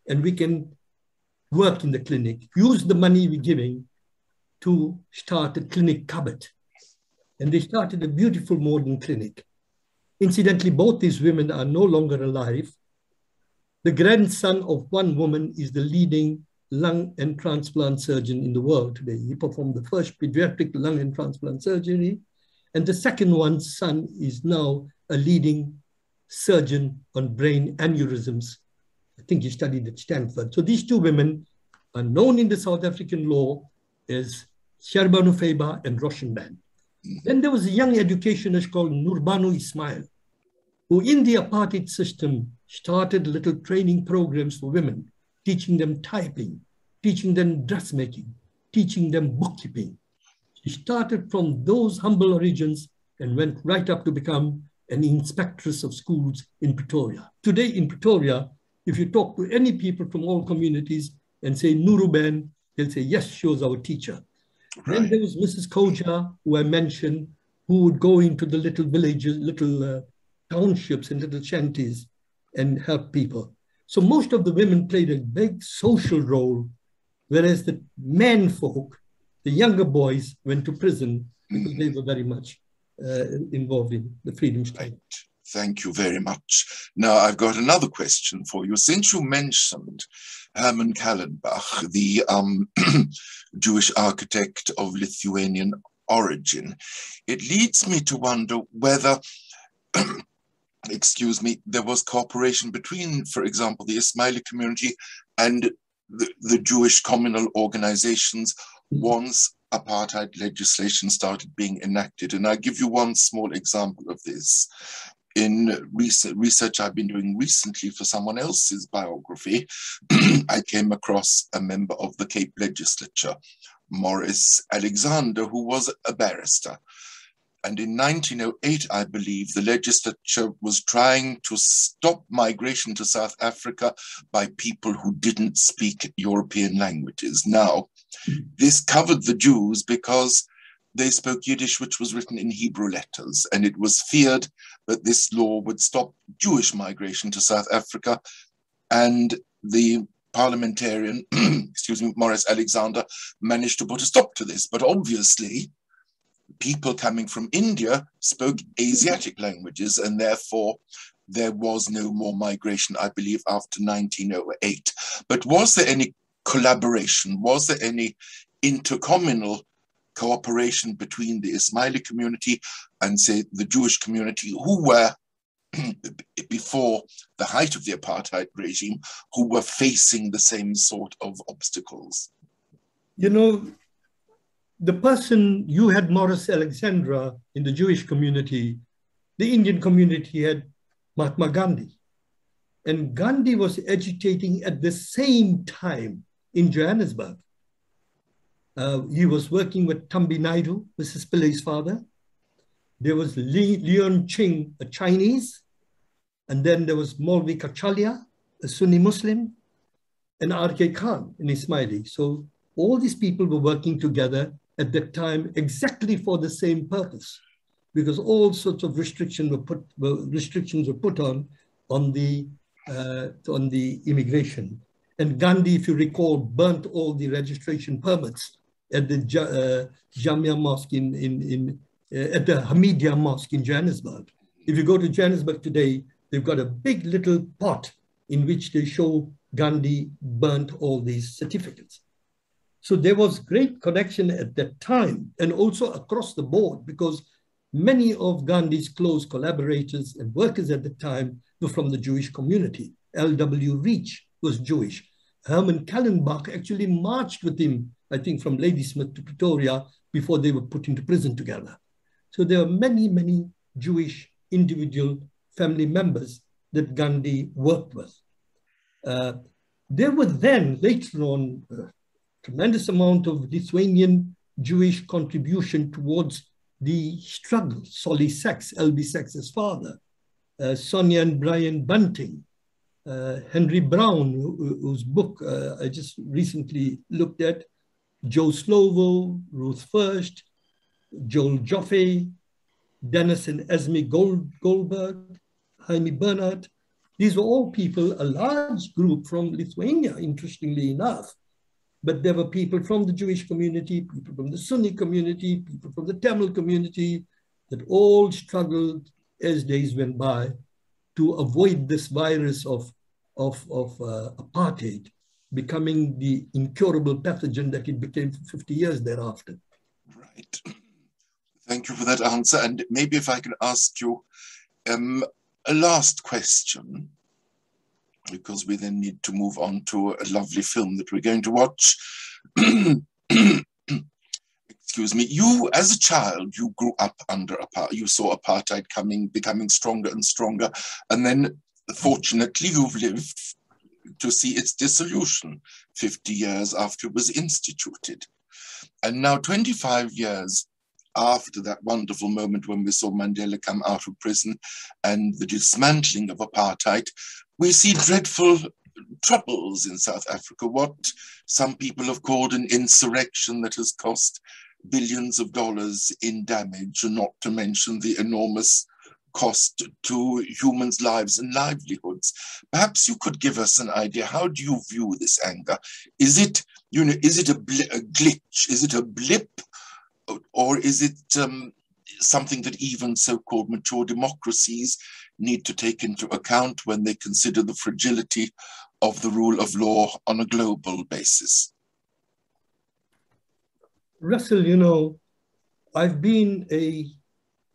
and we can work in the clinic. Use the money we're giving to start a clinic cupboard. And they started a beautiful modern clinic. Incidentally, both these women are no longer alive. The grandson of one woman is the leading lung and transplant surgeon in the world today. He performed the first pediatric lung and transplant surgery. And the second one's son is now a leading surgeon on brain aneurysms. I think he studied at Stanford. So these two women are known in the South African law as Sherbanu Faiba and Roshan Ben. Then there was a young educationist called Nurbanu Ismail, who in the apartheid system started little training programs for women, teaching them typing, teaching them dressmaking, teaching them bookkeeping. She started from those humble origins and went right up to become an inspectress of schools in Pretoria. Today in Pretoria, if you talk to any people from all communities and say Nuru Ben, they'll say, yes, she was our teacher. Right. Then there was Mrs. Koja, who I mentioned, who would go into the little villages, little townships and little shanties and help people. So most of the women played a big social role, whereas the men folk, the younger boys, went to prison because they were very much involved in the freedom struggle. Right. Thank you very much. Now, I've got another question for you. Since you mentioned Herman Kallenbach, the Jewish architect of Lithuanian origin, it leads me to wonder whether, there was cooperation between, for example, the Ismaili community and the Jewish communal organizations once apartheid legislation started being enacted. And I'll give you one small example of this. In research I've been doing recently for someone else's biography, I came across a member of the Cape Legislature, Morris Alexander, who was a barrister. And in 1908, I believe, the legislature was trying to stop migration to South Africa by people who didn't speak European languages. Now, this covered the Jews because they spoke Yiddish, which was written in Hebrew letters, and it was feared that this law would stop Jewish migration to South Africa. And the parliamentarian, Morris Alexander, managed to put a stop to this. But obviously, people coming from India spoke Asiatic languages, and therefore there was no more migration, I believe, after 1908. But was there any collaboration? Was there any intercommunal cooperation between the Ismaili community and, say, the Jewish community, who were, before the height of the apartheid regime, who were facing the same sort of obstacles? You know, the person, you had Morris Alexandra in the Jewish community, the Indian community had Mahatma Gandhi. And Gandhi was agitating at the same time in Johannesburg. He was working with Thambi Naidu, Mrs. Pillai's father. There was Leon Ching, a Chinese. And then there was Maulvi Kachalia, a Sunni Muslim, and R.K. Khan, an Ismaili. So all these people were working together at that time exactly for the same purpose, because all sorts of restrictions were put on the immigration. And Gandhi, if you recall, burnt all the registration permits at the Jamia Mosque at the Hamidia Mosque in Johannesburg. If you go to Johannesburg today, they've got a big little pot in which they show Gandhi burnt all these certificates. So there was great connection at that time and also across the board, because many of Gandhi's close collaborators and workers at the time were from the Jewish community. L.W. Reach was Jewish. Herman Kallenbach actually marched with him, I think, from Ladysmith to Pretoria before they were put into prison together. So there are many, many Jewish individual family members that Gandhi worked with. There were then, later on, a tremendous amount of Lithuanian Jewish contribution towards the struggle. Solly Sachs, L.B. Sachs's father, Sonia and Brian Bunting, Henry Brown, whose book I just recently looked at, Joe Slovo, Ruth First, Joel Joffe, Dennis and Esme Goldberg, Jaime Bernhardt. These were all people, a large group from Lithuania, interestingly enough. But there were people from the Jewish community, people from the Sunni community, people from the Tamil community, that all struggled as days went by to avoid this virus of apartheid becoming the incurable pathogen that it became for 50 years thereafter. Right. Thank you for that answer. And maybe if I can ask you a last question, because we then need to move on to a lovely film that we're going to watch. Excuse me. You, as a child, you grew up under apartheid. You saw apartheid becoming stronger and stronger. And then, fortunately, you've lived to see its dissolution 50 years after it was instituted. And now 25 years after that wonderful moment when we saw Mandela come out of prison and the dismantling of apartheid, we see dreadful troubles in South Africa, what some people have called an insurrection that has cost billions of dollars in damage, and not to mention the enormous cost to humans' lives and livelihoods. Perhaps you could give us an idea. How do you view this anger? Is it, is it a glitch? Is it a blip? Or is it something that even so-called mature democracies need to take into account when they consider the fragility of the rule of law on a global basis? Russell, I've been a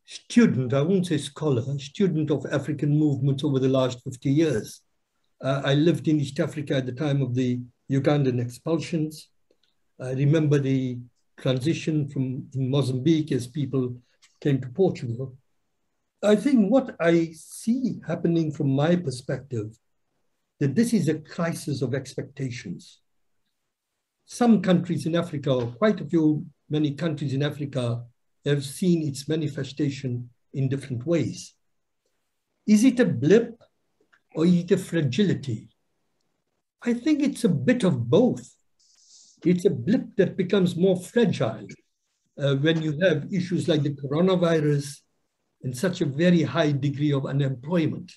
student, I won't say scholar, a student of African movements over the last 50 years. I lived in East Africa at the time of the Ugandan expulsions. I remember the transition in Mozambique as people came to Portugal. I think what I see happening from my perspective, that this is a crisis of expectations. Some countries in Africa, or quite a few, many countries in Africa, have seen its manifestation in different ways. Is it a blip or is it a fragility? I think it's a bit of both. It's a blip that becomes more fragile when you have issues like the coronavirus and such a very high degree of unemployment.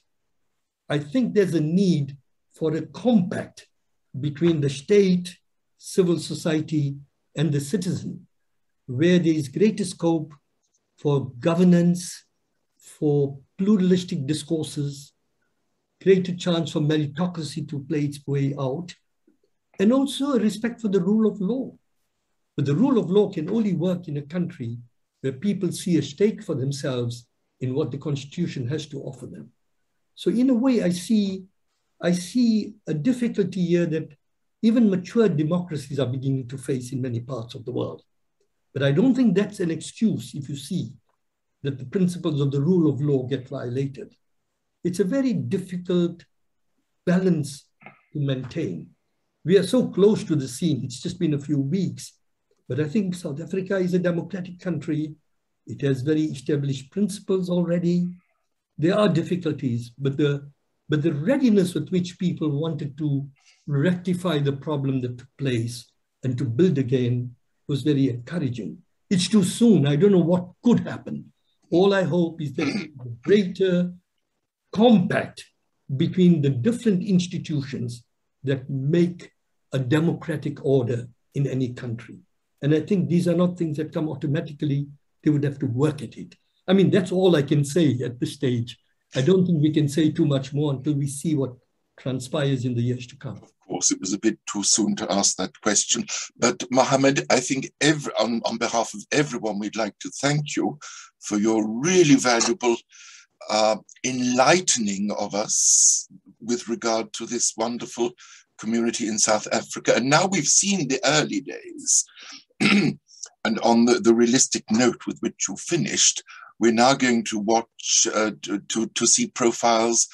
I think there's a need for a compact between the state, civil society, and the citizen, where there is greater scope for governance, for pluralistic discourses, greater chance for meritocracy to play its way out, and also a respect for the rule of law. But the rule of law can only work in a country where people see a stake for themselves in what the Constitution has to offer them. So in a way, I see a difficulty here that even mature democracies are beginning to face in many parts of the world. But I don't think that's an excuse if you see that the principles of the rule of law get violated. It's a very difficult balance to maintain. We are so close to the scene. It's just been a few weeks. But I think South Africa is a democratic country. It has very established principles already. There are difficulties, but the readiness with which people wanted to rectify the problem that took place and to build again was very encouraging. It's too soon. I don't know what could happen. All I hope is that a greater compact between the different institutions that make a democratic order in any country. And I think these are not things that come automatically. They would have to work at it. I mean, that's all I can say at this stage. I don't think we can say too much more until we see what transpires in the years to come. Of course, it was a bit too soon to ask that question. But Mohamed, I think on behalf of everyone, we'd like to thank you for your really valuable enlightening of us with regard to this wonderful community in South Africa. And now we've seen the early days. And on the realistic note with which you finished, we're now going to watch, to see profiles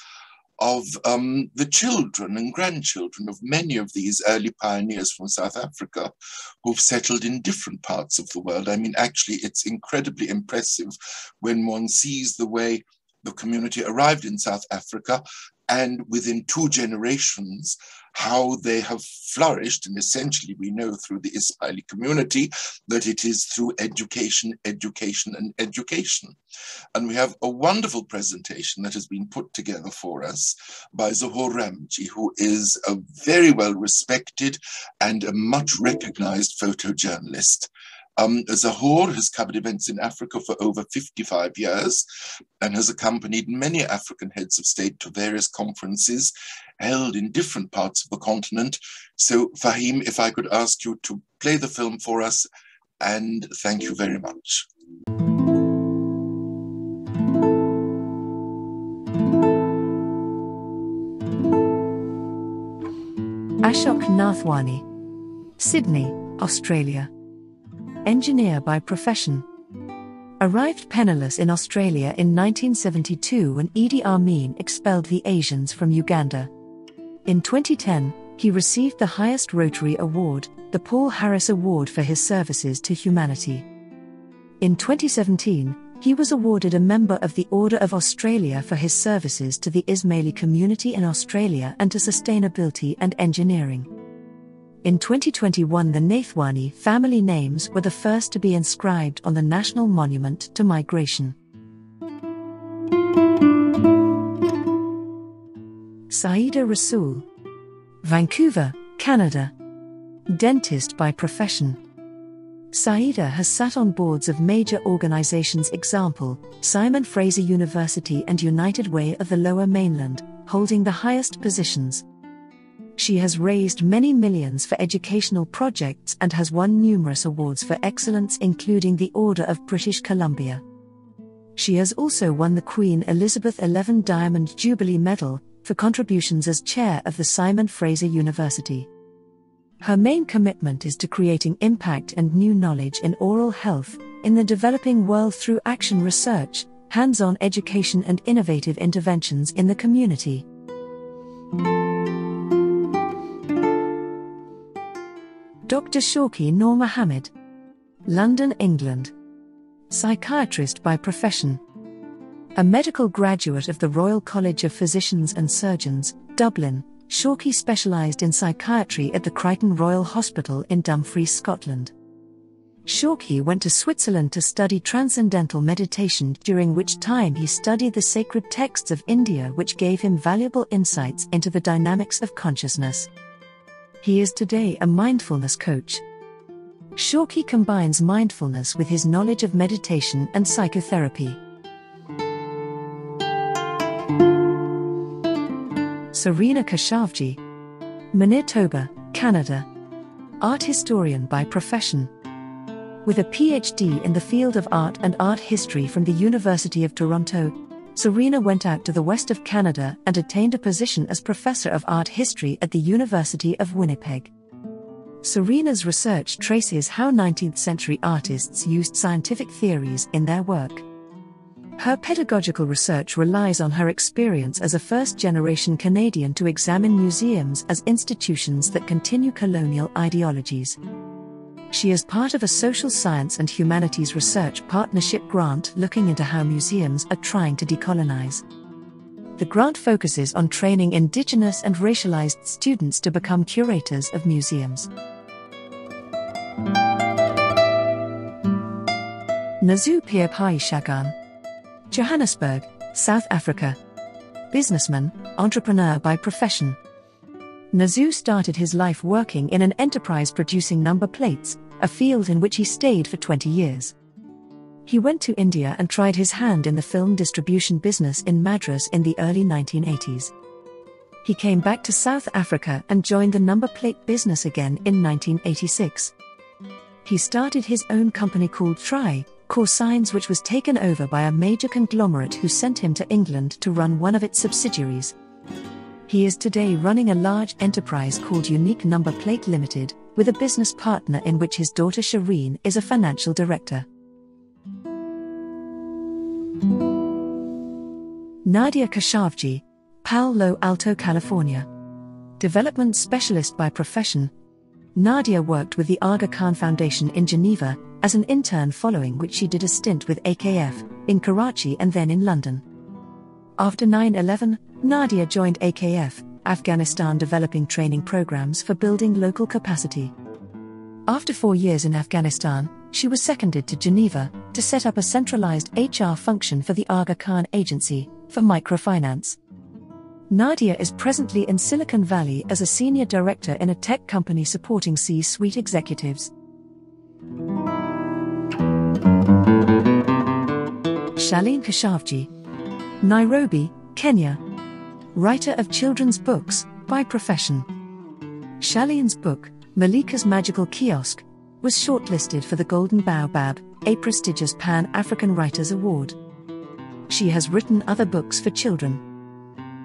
of the children and grandchildren of many of these early pioneers from South Africa who've settled in different parts of the world. I mean, actually, it's incredibly impressive when one sees the way the community arrived in South Africa and within 2 generations, how they have flourished. And essentially, we know through the Ismaili community that it is through education, education, and education. And we have a wonderful presentation that has been put together for us by Zohor Ramji, who is a very well-respected and a much recognized photojournalist. Zohor has covered events in Africa for over 55 years and has accompanied many African heads of state to various conferences held in different parts of the continent. So, Fahim, if I could ask you to play the film for us, and thank you very much. Ashok Nathwani, Sydney, Australia. Engineer by profession. Arrived penniless in Australia in 1972 when Idi Amin expelled the Asians from Uganda. In 2010, he received the highest Rotary Award, the Paul Harris Award, for his services to humanity. In 2017, he was awarded a Member of the Order of Australia for his services to the Ismaili community in Australia and to sustainability and engineering. In 2021, the Nathwani family names were the first to be inscribed on the National Monument to Migration. Saida Rasool, Vancouver, Canada. Dentist by profession. Saida has sat on boards of major organizations, example, Simon Fraser University and United Way of the Lower Mainland, holding the highest positions. She has raised many millions for educational projects and has won numerous awards for excellence, including the Order of British Columbia. She has also won the Queen Elizabeth XI Diamond Jubilee Medal for contributions as chair of the Simon Fraser University. Her main commitment is to creating impact and new knowledge in oral health in the developing world through action research, hands-on education and innovative interventions in the community. Dr. Shauki Noor Mohammed, London, England. Psychiatrist by profession. A medical graduate of the Royal College of Physicians and Surgeons, Dublin, Shauki specialised in psychiatry at the Crichton Royal Hospital in Dumfries, Scotland. Shauki went to Switzerland to study transcendental meditation, during which time he studied the sacred texts of India, which gave him valuable insights into the dynamics of consciousness. He is today a mindfulness coach. Shauki combines mindfulness with his knowledge of meditation and psychotherapy. Serena Keshavjee, Manitoba, Canada. Art historian by profession. With a PhD in the field of art and art history from the University of Toronto, Serena went out to the west of Canada and attained a position as professor of art history at the University of Winnipeg. Serena's research traces how 19th-century artists used scientific theories in their work. Her pedagogical research relies on her experience as a first-generation Canadian to examine museums as institutions that continue colonial ideologies. She is part of a social science and humanities research partnership grant looking into how museums are trying to decolonize. The grant focuses on training Indigenous and racialized students to become curators of museums. Nazu Pierpai Shagan, Johannesburg, South Africa. Businessman, entrepreneur by profession. Nazu started his life working in an enterprise producing number plates, a field in which he stayed for 20 years. He went to India and tried his hand in the film distribution business in Madras in the early 1980s. He came back to South Africa and joined the number plate business again in 1986. He started his own company called Tri Core Signs, which was taken over by a major conglomerate who sent him to England to run one of its subsidiaries. He is today running a large enterprise called Unique Number Plate Limited, with a business partner in which his daughter Shireen is a financial director. Nadia Keshavjee, Palo Alto, California. Development specialist by profession, Nadia worked with the Aga Khan Foundation in Geneva as an intern, following which she did a stint with AKF in Karachi and then in London. After 9/11, Nadia joined AKF, Afghanistan, developing training programs for building local capacity. After 4 years in Afghanistan, she was seconded to Geneva to set up a centralized HR function for the Aga Khan Agency for microfinance. Nadia is presently in Silicon Valley as a senior director in a tech company supporting C-suite executives. Ismailis Keshavjee, Nairobi, Kenya. Writer of children's books by profession. Ismailis's book, Malika's Magical Kiosk, was shortlisted for the Golden Baobab, a prestigious Pan-African Writers' Award. She has written other books for children.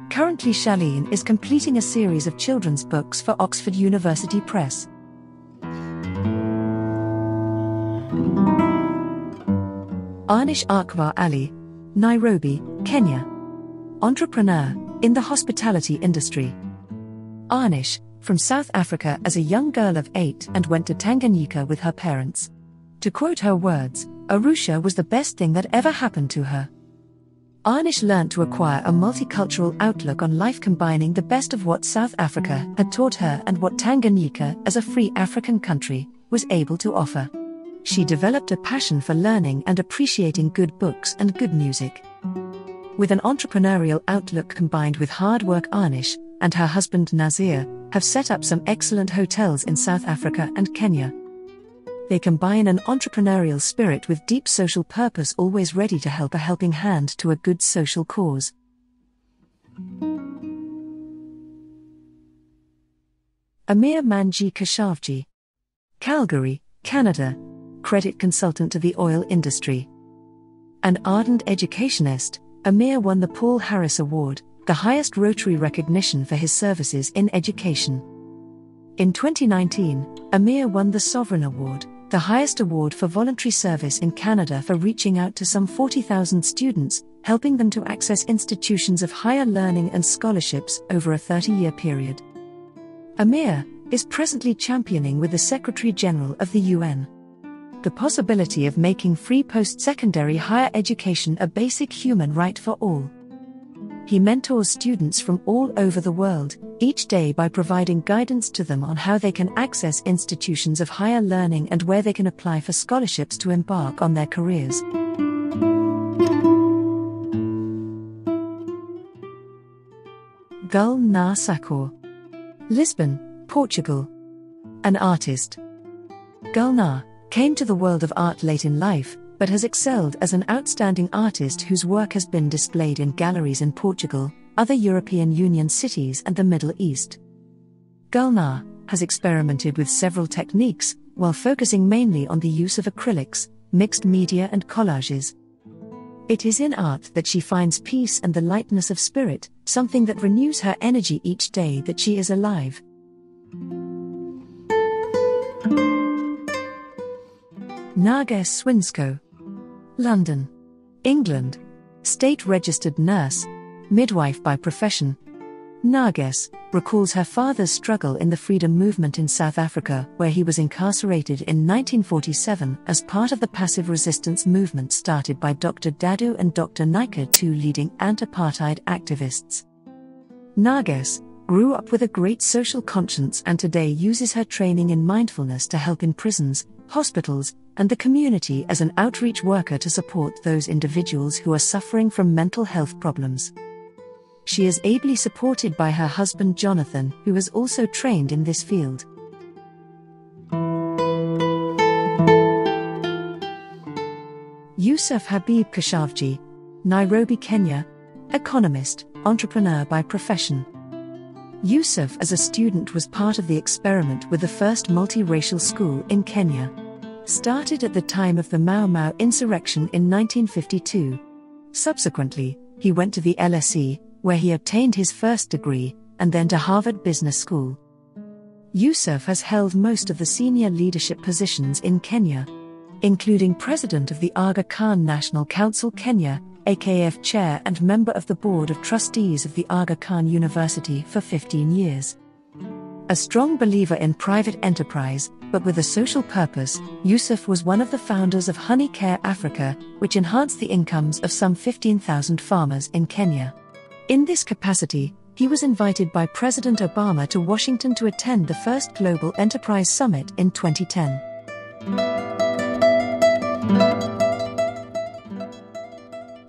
Currently, Ismailis is completing a series of children's books for Oxford University Press. Anish Akbar Ali, Nairobi, Kenya. Entrepreneur in the hospitality industry. Anish, from South Africa as a young girl of 8 and went to Tanganyika with her parents. To quote her words, "Arusha was the best thing that ever happened to her." Anish learned to acquire a multicultural outlook on life, combining the best of what South Africa had taught her and what Tanganyika, as a free African country, was able to offer. She developed a passion for learning and appreciating good books and good music. With an entrepreneurial outlook combined with hard work, Anish and her husband Nazir have set up some excellent hotels in South Africa and Kenya. They combine an entrepreneurial spirit with deep social purpose, always ready to help a helping hand to a good social cause. Amir Manji Keshavjee, Calgary, Canada. Credit consultant to the oil industry. An ardent educationist, Amir won the Paul Harris Award, the highest Rotary recognition for his services in education. In 2019, Amir won the Sovereign Award, the highest award for voluntary service in Canada, for reaching out to some 40,000 students, helping them to access institutions of higher learning and scholarships over a 30-year period. Amir is presently championing with the Secretary General of the UN the possibility of making free post-secondary higher education a basic human right for all. He mentors students from all over the world, each day, by providing guidance to them on how they can access institutions of higher learning and where they can apply for scholarships to embark on their careers. Gulnar Sakor, Lisbon, Portugal. An artist. Gulnar came to the world of art late in life, but has excelled as an outstanding artist whose work has been displayed in galleries in Portugal, other European Union cities and the Middle East. Gulnar has experimented with several techniques, while focusing mainly on the use of acrylics, mixed media and collages. It is in art that she finds peace and the lightness of spirit, something that renews her energy each day that she is alive. Narges Swinsko, London, England. State-registered nurse, midwife by profession. Narges recalls her father's struggle in the freedom movement in South Africa, where he was incarcerated in 1947 as part of the passive resistance movement started by Dr. Dadu and Dr. Nika, two leading anti-apartheid activists. Narges grew up with a great social conscience and today uses her training in mindfulness to help in prisons, hospitals, and the community as an outreach worker to support those individuals who are suffering from mental health problems. She is ably supported by her husband Jonathan, who has also trained in this field. Yusuf Habib Keshavjee, Nairobi, Kenya, economist, entrepreneur by profession. Yusuf as a student was part of the experiment with the first multiracial school in Kenya. Started at the time of the Mau Mau insurrection in 1952. Subsequently, he went to the LSE, where he obtained his first degree, and then to Harvard Business School. Yusuf has held most of the senior leadership positions in Kenya, including President of the Aga Khan National Council Kenya, AKF Chair and member of the Board of Trustees of the Aga Khan University for 15 years. A strong believer in private enterprise, but with a social purpose, Yusuf was one of the founders of Honey Care Africa, which enhanced the incomes of some 15,000 farmers in Kenya. In this capacity, he was invited by President Obama to Washington to attend the first Global Enterprise Summit in 2010.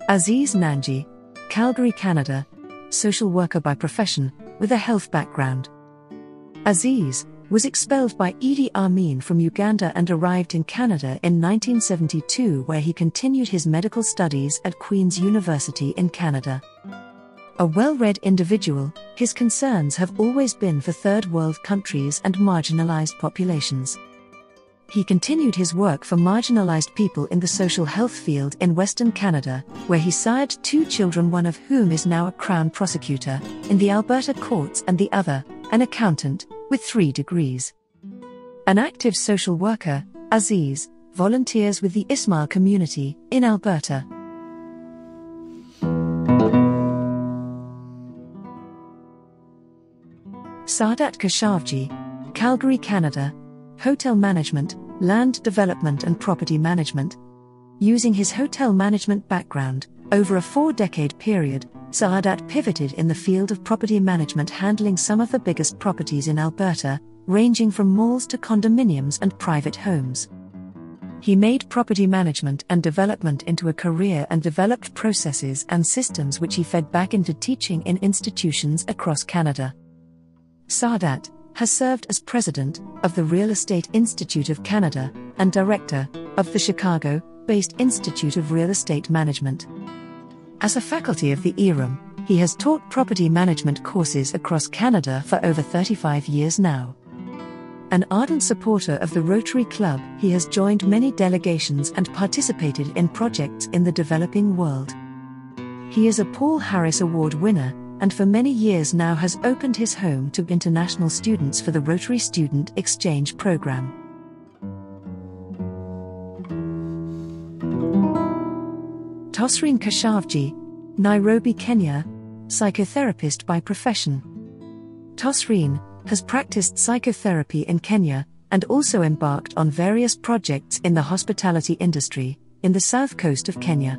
Aziz Nanji, Calgary, Canada, social worker by profession, with a health background. Aziz was expelled by Idi Amin from Uganda and arrived in Canada in 1972, where he continued his medical studies at Queen's University in Canada. A well-read individual, his concerns have always been for third world countries and marginalized populations. He continued his work for marginalized people in the social health field in Western Canada, where he sired 2 children, one of whom is now a Crown prosecutor in the Alberta courts and the other, an accountant, with 3 degrees. An active social worker, Aziz volunteers with the Ismail community in Alberta. Saadat Keshavjee, Calgary, Canada, hotel management, land development and property management. Using his hotel management background, over a 4-decade period, Saadat pivoted in the field of property management, handling some of the biggest properties in Alberta, ranging from malls to condominiums and private homes. He made property management and development into a career and developed processes and systems which he fed back into teaching in institutions across Canada. Saadat has served as president of the Real Estate Institute of Canada and director of the Chicago-based Institute of Real Estate Management. As a faculty of the IRM, he has taught property management courses across Canada for over 35 years now. An ardent supporter of the Rotary Club, he has joined many delegations and participated in projects in the developing world. He is a Paul Harris Award winner, and for many years now has opened his home to international students for the Rotary Student Exchange Program. Tosreen Keshavjee, Nairobi, Kenya, psychotherapist by profession. Tosreen has practiced psychotherapy in Kenya and also embarked on various projects in the hospitality industry in the south coast of Kenya.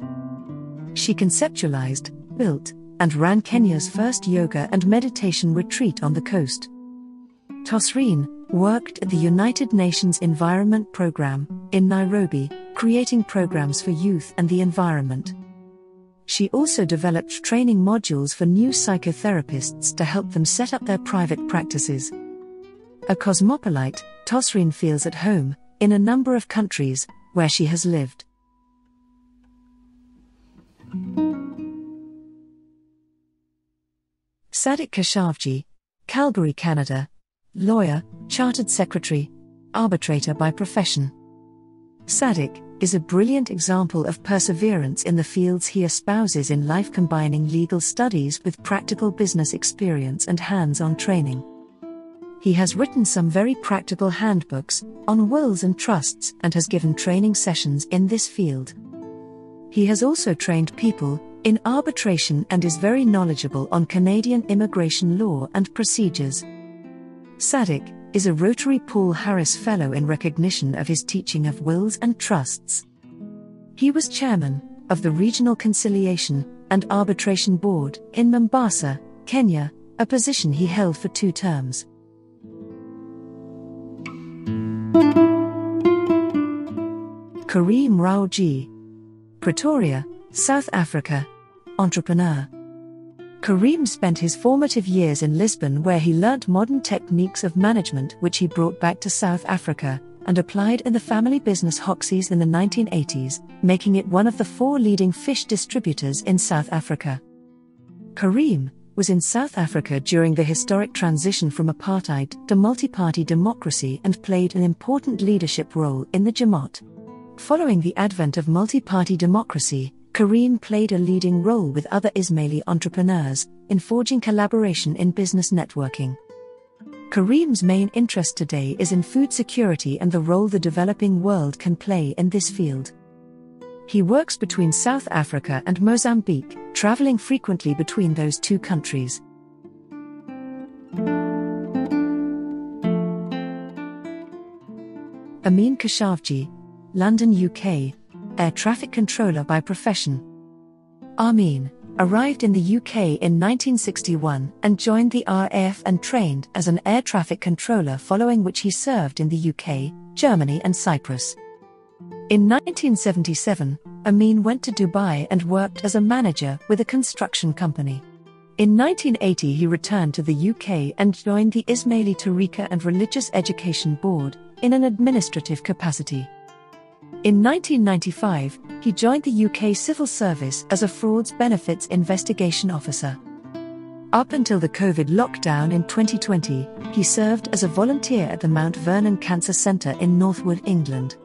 She conceptualized, built, and ran Kenya's first yoga and meditation retreat on the coast. Tosreen worked at the United Nations Environment Programme in Nairobi, creating programs for youth and the environment. She also developed training modules for new psychotherapists to help them set up their private practices. A cosmopolite, Tosreen feels at home in a number of countries where she has lived. Saadat Keshavjee, Calgary, Canada, lawyer, chartered secretary, arbitrator by profession. Saadat is a brilliant example of perseverance in the fields he espouses in life, combining legal studies with practical business experience and hands-on training. He has written some very practical handbooks on wills and trusts and has given training sessions in this field. He has also trained people in arbitration and is very knowledgeable on Canadian immigration law and procedures. Saadat is a Rotary Paul Harris Fellow in recognition of his teaching of wills and trusts. He was chairman of the Regional Conciliation and Arbitration Board in Mombasa, Kenya, a position he held for 2 terms. Kareem Raoji, Pretoria, South Africa, entrepreneur. Karim spent his formative years in Lisbon, where he learnt modern techniques of management which he brought back to South Africa and applied in the family business Hoxie's in the 1980s, making it one of the 4 leading fish distributors in South Africa. Karim was in South Africa during the historic transition from apartheid to multi-party democracy and played an important leadership role in the Jamaat. Following the advent of multi-party democracy, Karim played a leading role with other Ismaili entrepreneurs in forging collaboration in business networking. Karim's main interest today is in food security and the role the developing world can play in this field. He works between South Africa and Mozambique, traveling frequently between those 2 countries. Mohamed Keshavjee, London, UK, air traffic controller by profession. Amin arrived in the UK in 1961 and joined the RAF and trained as an air traffic controller, following which he served in the UK, Germany and Cyprus. In 1977, Amin went to Dubai and worked as a manager with a construction company. In 1980 he returned to the UK and joined the Ismaili Tariqa and Religious Education Board in an administrative capacity. In 1995, he joined the UK Civil Service as a Frauds Benefits Investigation Officer. Up until the COVID lockdown in 2020, he served as a volunteer at the Mount Vernon Cancer Centre in Northwood, England.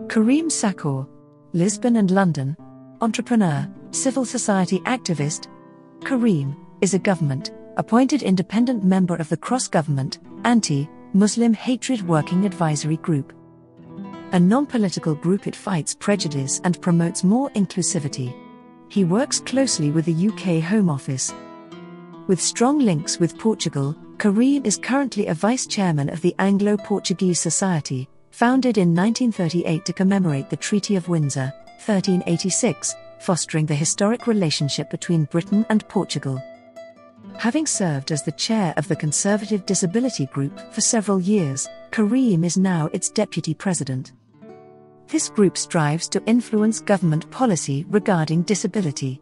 Karim Sakor, Lisbon and London, entrepreneur, civil society activist. Karim is a government-appointed independent member of the Cross-Government, Anti-Muslim Hatred Working Advisory Group. A non-political group, it fights prejudice and promotes more inclusivity. He works closely with the UK Home Office. With strong links with Portugal, Karim is currently a vice-chairman of the Anglo-Portuguese Society, founded in 1938 to commemorate the Treaty of Windsor, 1386, fostering the historic relationship between Britain and Portugal. Having served as the chair of the Conservative Disability Group for several years, Karim is now its deputy president. This group strives to influence government policy regarding disability.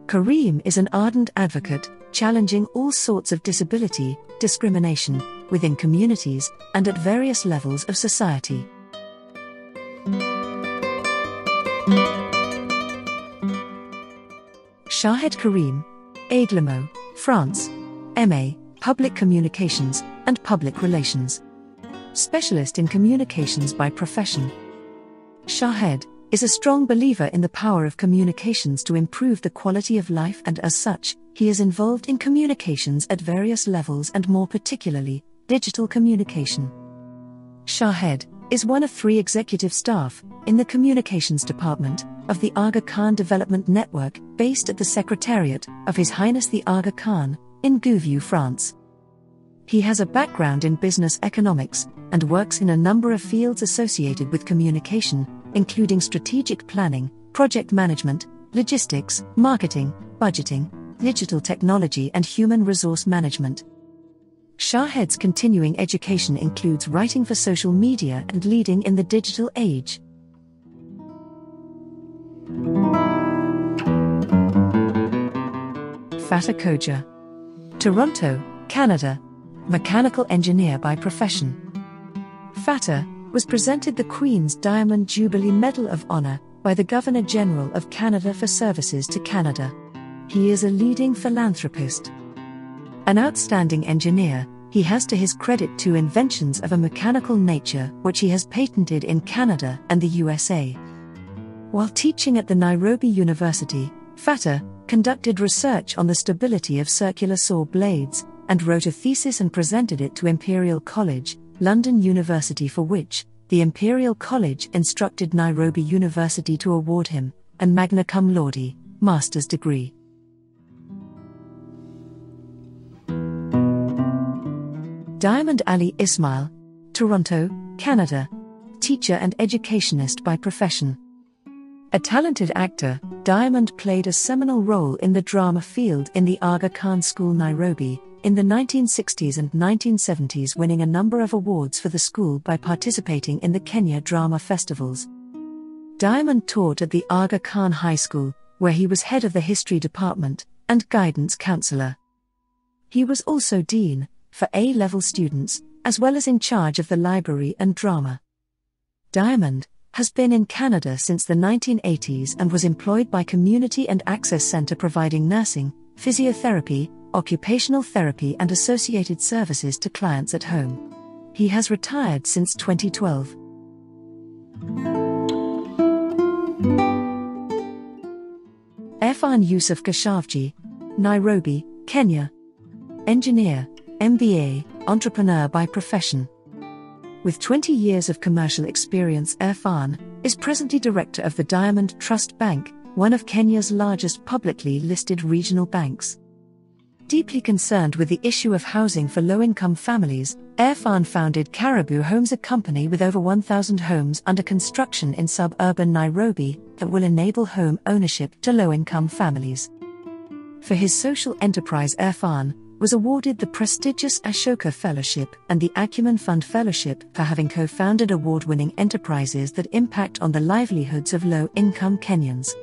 Karim is an ardent advocate, challenging all sorts of disability, discrimination, within communities and at various levels of society. Shahed Karim, Aigues-les-Mots, France, M.A., Public Communications and Public Relations. Specialist in communications by profession. Shahed is a strong believer in the power of communications to improve the quality of life, and as such, he is involved in communications at various levels and more particularly, digital communication. Shahed is one of 3 executive staff in the communications department of the Aga Khan Development Network, based at the Secretariat of His Highness the Aga Khan, in Gouview, France. He has a background in business economics and works in a number of fields associated with communication, including strategic planning, project management, logistics, marketing, budgeting, digital technology and human resource management. Shahed's continuing education includes writing for social media and leading in the digital age. Fatah Koja, Toronto, Canada, mechanical engineer by profession. Fatah was presented the Queen's Diamond Jubilee Medal of Honor by the Governor-General of Canada for services to Canada. He is a leading philanthropist. An outstanding engineer, he has to his credit 2 inventions of a mechanical nature which he has patented in Canada and the USA. While teaching at the Nairobi University, Fatah conducted research on the stability of circular saw blades, and wrote a thesis and presented it to Imperial College, London University, for which the Imperial College instructed Nairobi University to award him an magna cum laude master's degree. Diamond Ali Ismail, Toronto, Canada, teacher and educationist by profession. A talented actor, Diamond played a seminal role in the drama field in the Aga Khan School, Nairobi, in the 1960s and 1970s, winning a number of awards for the school by participating in the Kenya drama festivals. Diamond taught at the Aga Khan High School, where he was head of the history department and guidance counselor. He was also dean for A-level students, as well as in charge of the library and drama. Diamond has been in Canada since the 1980s and was employed by Community and Access Centre providing nursing, physiotherapy, occupational therapy and associated services to clients at home. He has retired since 2012. Irfan Yusuf Keshavjee, Nairobi, Kenya. Engineer, MBA, entrepreneur by profession. With 20 years of commercial experience, Irfan is presently director of the Diamond Trust Bank, one of Kenya's largest publicly listed regional banks. Deeply concerned with the issue of housing for low-income families, Irfan founded Caribou Homes, a company with over 1,000 homes under construction in suburban Nairobi that will enable home ownership to low-income families. For his social enterprise, Irfan was awarded the prestigious Ashoka Fellowship and the Acumen Fund Fellowship for having co-founded award-winning enterprises that impact on the livelihoods of low-income Kenyans.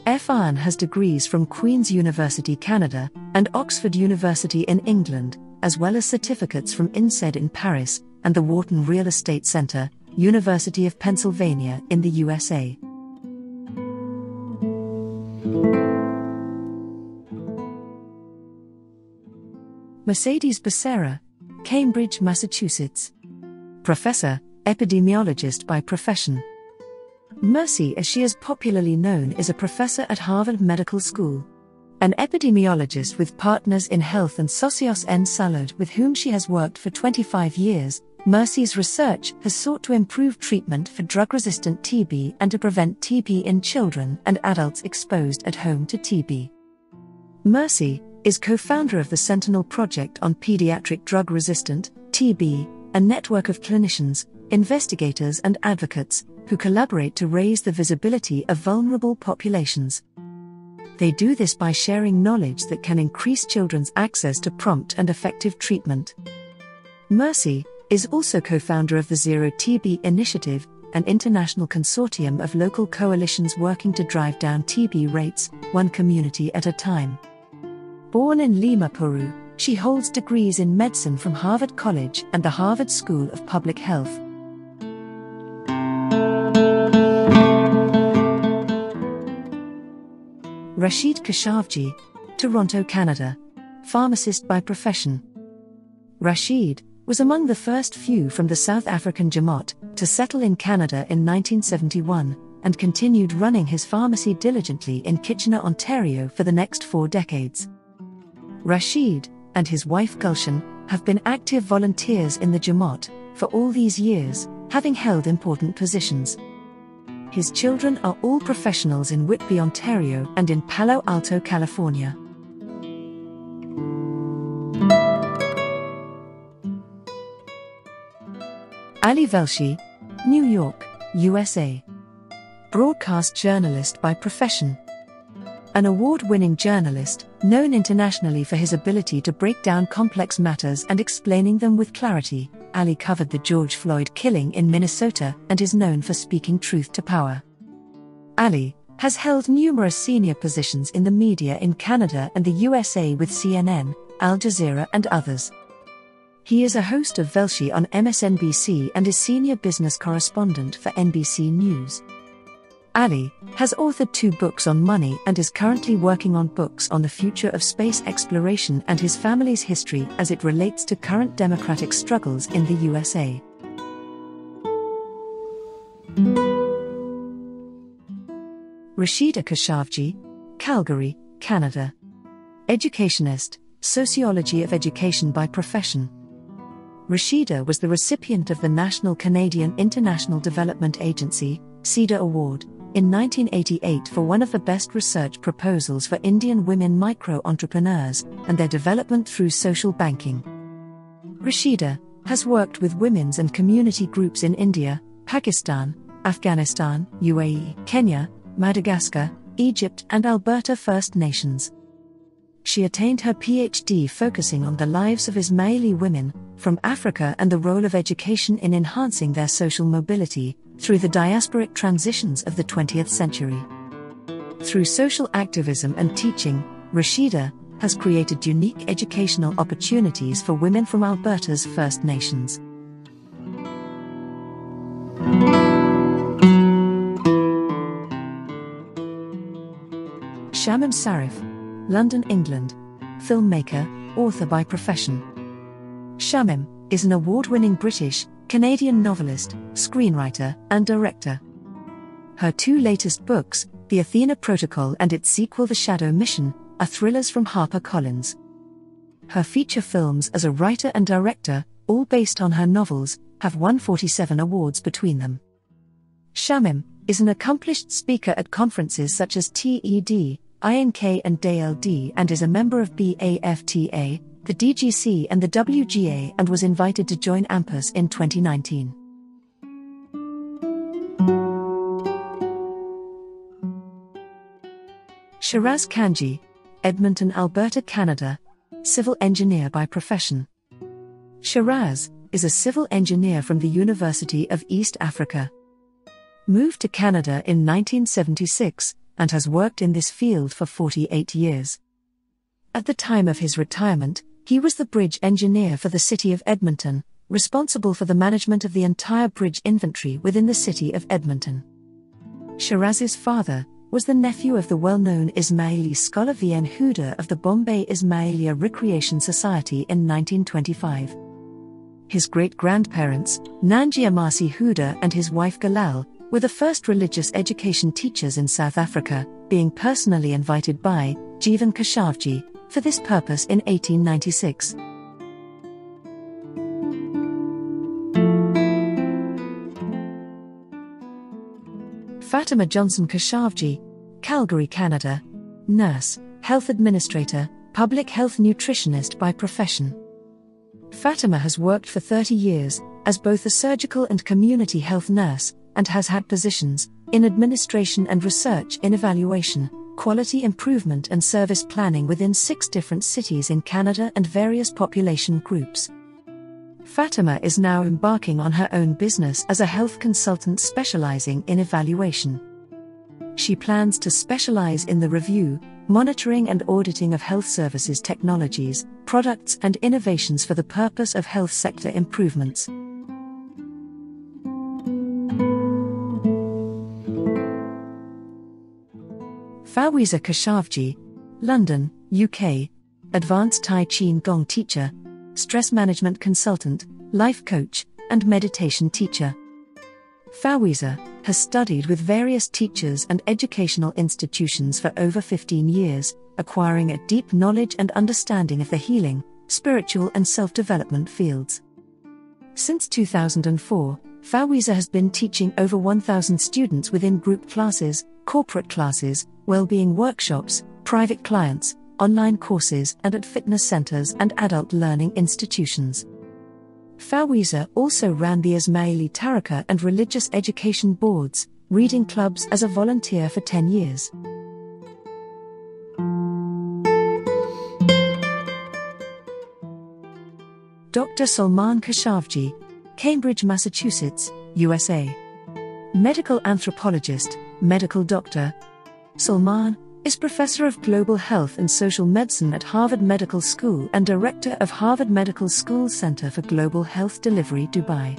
Irfan has degrees from Queen's University Canada and Oxford University in England, as well as certificates from INSEAD in Paris and the Wharton Real Estate Center, University of Pennsylvania in the USA. Mercedes Becerra, Cambridge, Massachusetts. Professor, epidemiologist by profession. Mercy, as she is popularly known, is a professor at Harvard Medical School. An epidemiologist with partners in health and Socios N. Salud, with whom she has worked for 25 years, Mercy's research has sought to improve treatment for drug-resistant TB and to prevent TB in children and adults exposed at home to TB. Mercy is co-founder of the Sentinel Project on Pediatric Drug-Resistant TB, a network of clinicians, investigators and advocates who collaborate to raise the visibility of vulnerable populations. They do this by sharing knowledge that can increase children's access to prompt and effective treatment. Mercy is also co-founder of the Zero TB Initiative, an international consortium of local coalitions working to drive down TB rates, one community at a time. Born in Lima, Peru, she holds degrees in medicine from Harvard College and the Harvard School of Public Health. Rashid Keshavjee, Toronto, Canada. Pharmacist by profession. Rashid was among the first few from the South African Jamaat to settle in Canada in 1971 and continued running his pharmacy diligently in Kitchener, Ontario for the next 4 decades. Rashid and his wife Gulshan have been active volunteers in the Jamaat for all these years, having held important positions. His children are all professionals in Whitby, Ontario and in Palo Alto, California. Ali Velshi, New York, USA. Broadcast journalist by profession. An award-winning journalist, known internationally for his ability to break down complex matters and explaining them with clarity, Ali covered the George Floyd killing in Minnesota and is known for speaking truth to power. Ali has held numerous senior positions in the media in Canada and the USA with CNN, Al Jazeera and others. He is a host of Velshi on MSNBC and is senior business correspondent for NBC News. Ali has authored 2 books on money and is currently working on books on the future of space exploration and his family's history as it relates to current democratic struggles in the USA. Rashida Keshavjee, Calgary, Canada. Educationist, sociology of education by profession. Rashida was the recipient of the National Canadian International Development Agency, CEDA Award, in 1988 for one of the best research proposals for Indian women micro-entrepreneurs and their development through social banking. Rashida has worked with women's and community groups in India, Pakistan, Afghanistan, UAE, Kenya, Madagascar, Egypt and Alberta First Nations. She attained her PhD focusing on the lives of Ismaili women from Africa and the role of education in enhancing their social mobility, through the diasporic transitions of the 20th century. Through social activism and teaching, Rashida has created unique educational opportunities for women from Alberta's First Nations. Shamim Sarif, London, England, filmmaker, author by profession. Shamim is an award-winning British, Canadian novelist, screenwriter, and director. Her two latest books, The Athena Protocol and its sequel The Shadow Mission, are thrillers from HarperCollins. Her feature films as a writer and director, all based on her novels, have won 47 awards between them. Shamim is an accomplished speaker at conferences such as TED, INK and DLD, and is a member of BAFTA, the DGC and the WGA, and was invited to join AMPAS in 2019. Shiraz Kanji, Edmonton, Alberta, Canada, civil engineer by profession. Shiraz is a civil engineer from the University of East Africa. Moved to Canada in 1976 and has worked in this field for 48 years. At the time of his retirement, he was the bridge engineer for the city of Edmonton, responsible for the management of the entire bridge inventory within the city of Edmonton. Shiraz's father was the nephew of the well-known Ismaili scholar V.N. Huda of the Bombay Ismailia Recreation Society in 1925. His great-grandparents, Nanji Amasi Huda and his wife Galal, were the first religious education teachers in South Africa, being personally invited by Jivan Keshavjee for this purpose in 1896. Fatima Johnson Keshavjee, Calgary, Canada, nurse, health administrator, public health nutritionist by profession. Fatima has worked for 30 years as both a surgical and community health nurse, and has had positions in administration and research in evaluation, quality improvement and service planning within 6 different cities in Canada and various population groups. Fatima is now embarking on her own business as a health consultant specializing in evaluation. She plans to specialize in the review, monitoring and auditing of health services technologies, products and innovations for the purpose of health sector improvements. Fawiza Keshavjee, London, UK, advanced Tai Chi Gong teacher, stress management consultant, life coach, and meditation teacher. Fawiza has studied with various teachers and educational institutions for over 15 years, acquiring a deep knowledge and understanding of the healing, spiritual and self-development fields. Since 2004, Fawiza has been teaching over 1,000 students within group classes, corporate classes, well-being workshops, private clients, online courses and at fitness centers and adult learning institutions. Fawiza also ran the Ismaili Tarika and religious education boards, reading clubs as a volunteer for 10 years. Dr. Salman Keshavjee, Cambridge, Massachusetts, USA. Medical anthropologist, medical doctor. Salman is professor of global health and social medicine at Harvard Medical School and director of Harvard Medical School Center for Global Health Delivery, Dubai.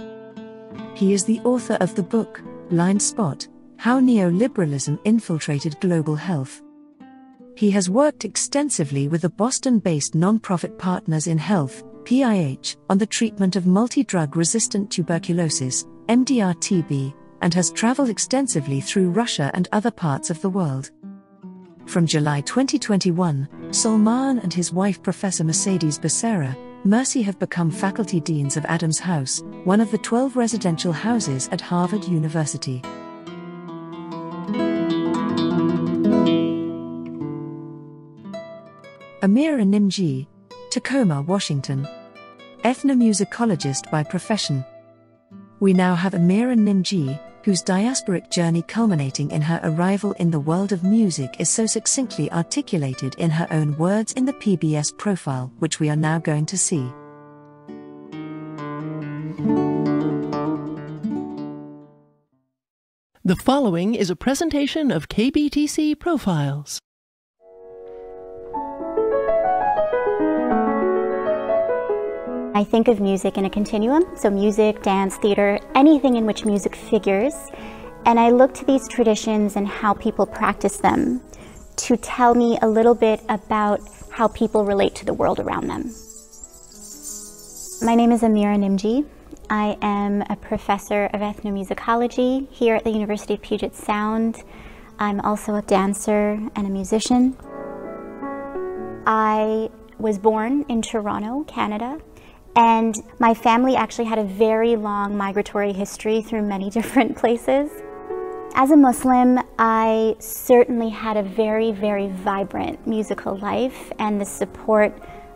He is the author of the book, Blind Spot: How Neoliberalism Infiltrated Global Health. He has worked extensively with the Boston-based nonprofit Partners in Health, PIH, on the treatment of multi-drug-resistant tuberculosis, MDR-TB, and has traveled extensively through Russia and other parts of the world. From July 2021, Salman and his wife Professor Mercedes Becerra Mercy have become faculty deans of Adams House, one of the 12 residential houses at Harvard University. Amira Nimji, Tacoma, Washington. Ethnomusicologist by profession. We now have Amira Nimji, whose diasporic journey culminating in her arrival in the world of music is so succinctly articulated in her own words in the PBS profile, which we are now going to see. The following is a presentation of KBTC Profiles. I think of music in a continuum, so music, dance, theater, anything in which music figures, and I look to these traditions and how people practice them to tell me a little bit about how people relate to the world around them. My name is Amira Nimji. I am a professor of ethnomusicology here at the University of Puget Sound. I'm also a dancer and a musician. I was born in Toronto, Canada, and my family actually had a very long migratory history through many different places. As a Muslim, I certainly had a very, very vibrant musical life and the support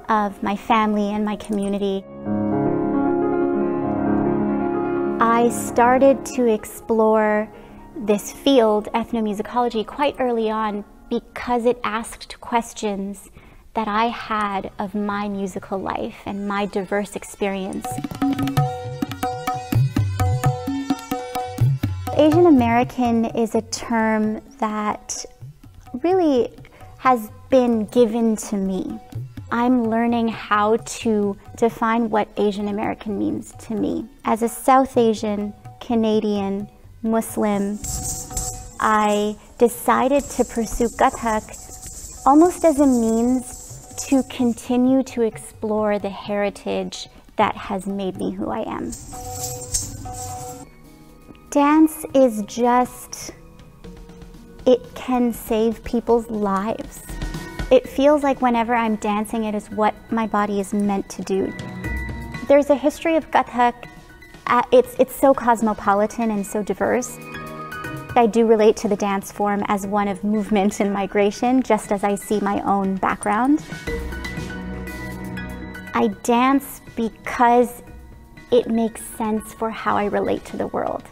of my family and my community. I started to explore this field, ethnomusicology, quite early on because it asked questions that I had of my musical life and my diverse experience. Asian American is a term that really has been given to me. I'm learning how to define what Asian American means to me. As a South Asian, Canadian, Muslim, I decided to pursue Kathak almost as a means to continue to explore the heritage that has made me who I am. Dance is just, it can save people's lives. It feels like whenever I'm dancing, it is what my body is meant to do. There's a history of Kathak. It's so cosmopolitan and so diverse. I do relate to the dance form as one of movement and migration, just as I see my own background. I dance because it makes sense for how I relate to the world.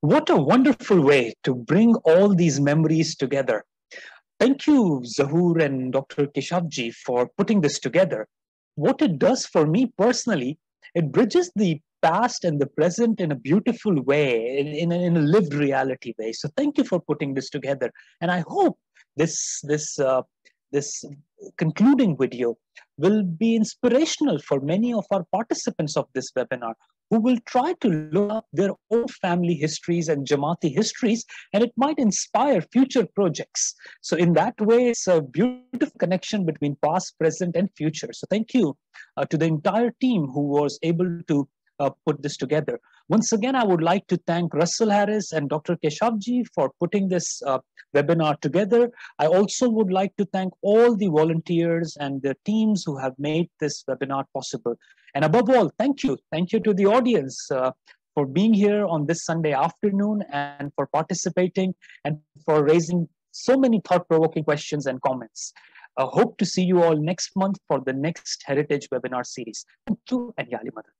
What a wonderful way to bring all these memories together. Thank you, Zahoor and Dr. Keshavjee, for putting this together. What it does for me personally, it bridges the past and the present in a beautiful way, in a lived reality way. So thank you for putting this together. And I hope this concluding video will be inspirational for many of our participants of this webinar, who will try to look up their own family histories and Jamaati histories, and it might inspire future projects. So in that way, it's a beautiful connection between past, present, and future. So thank you to the entire team who was able to put this together. Once again, I would like to thank Russell Harris and Dr. Keshavjee for putting this webinar together. I also would like to thank all the volunteers and the teams who have made this webinar possible. And above all, thank you. Thank you to the audience for being here on this Sunday afternoon and for participating and for raising so many thought-provoking questions and comments. I hope to see you all next month for the next Heritage webinar series. Thank you, and Yali Madad.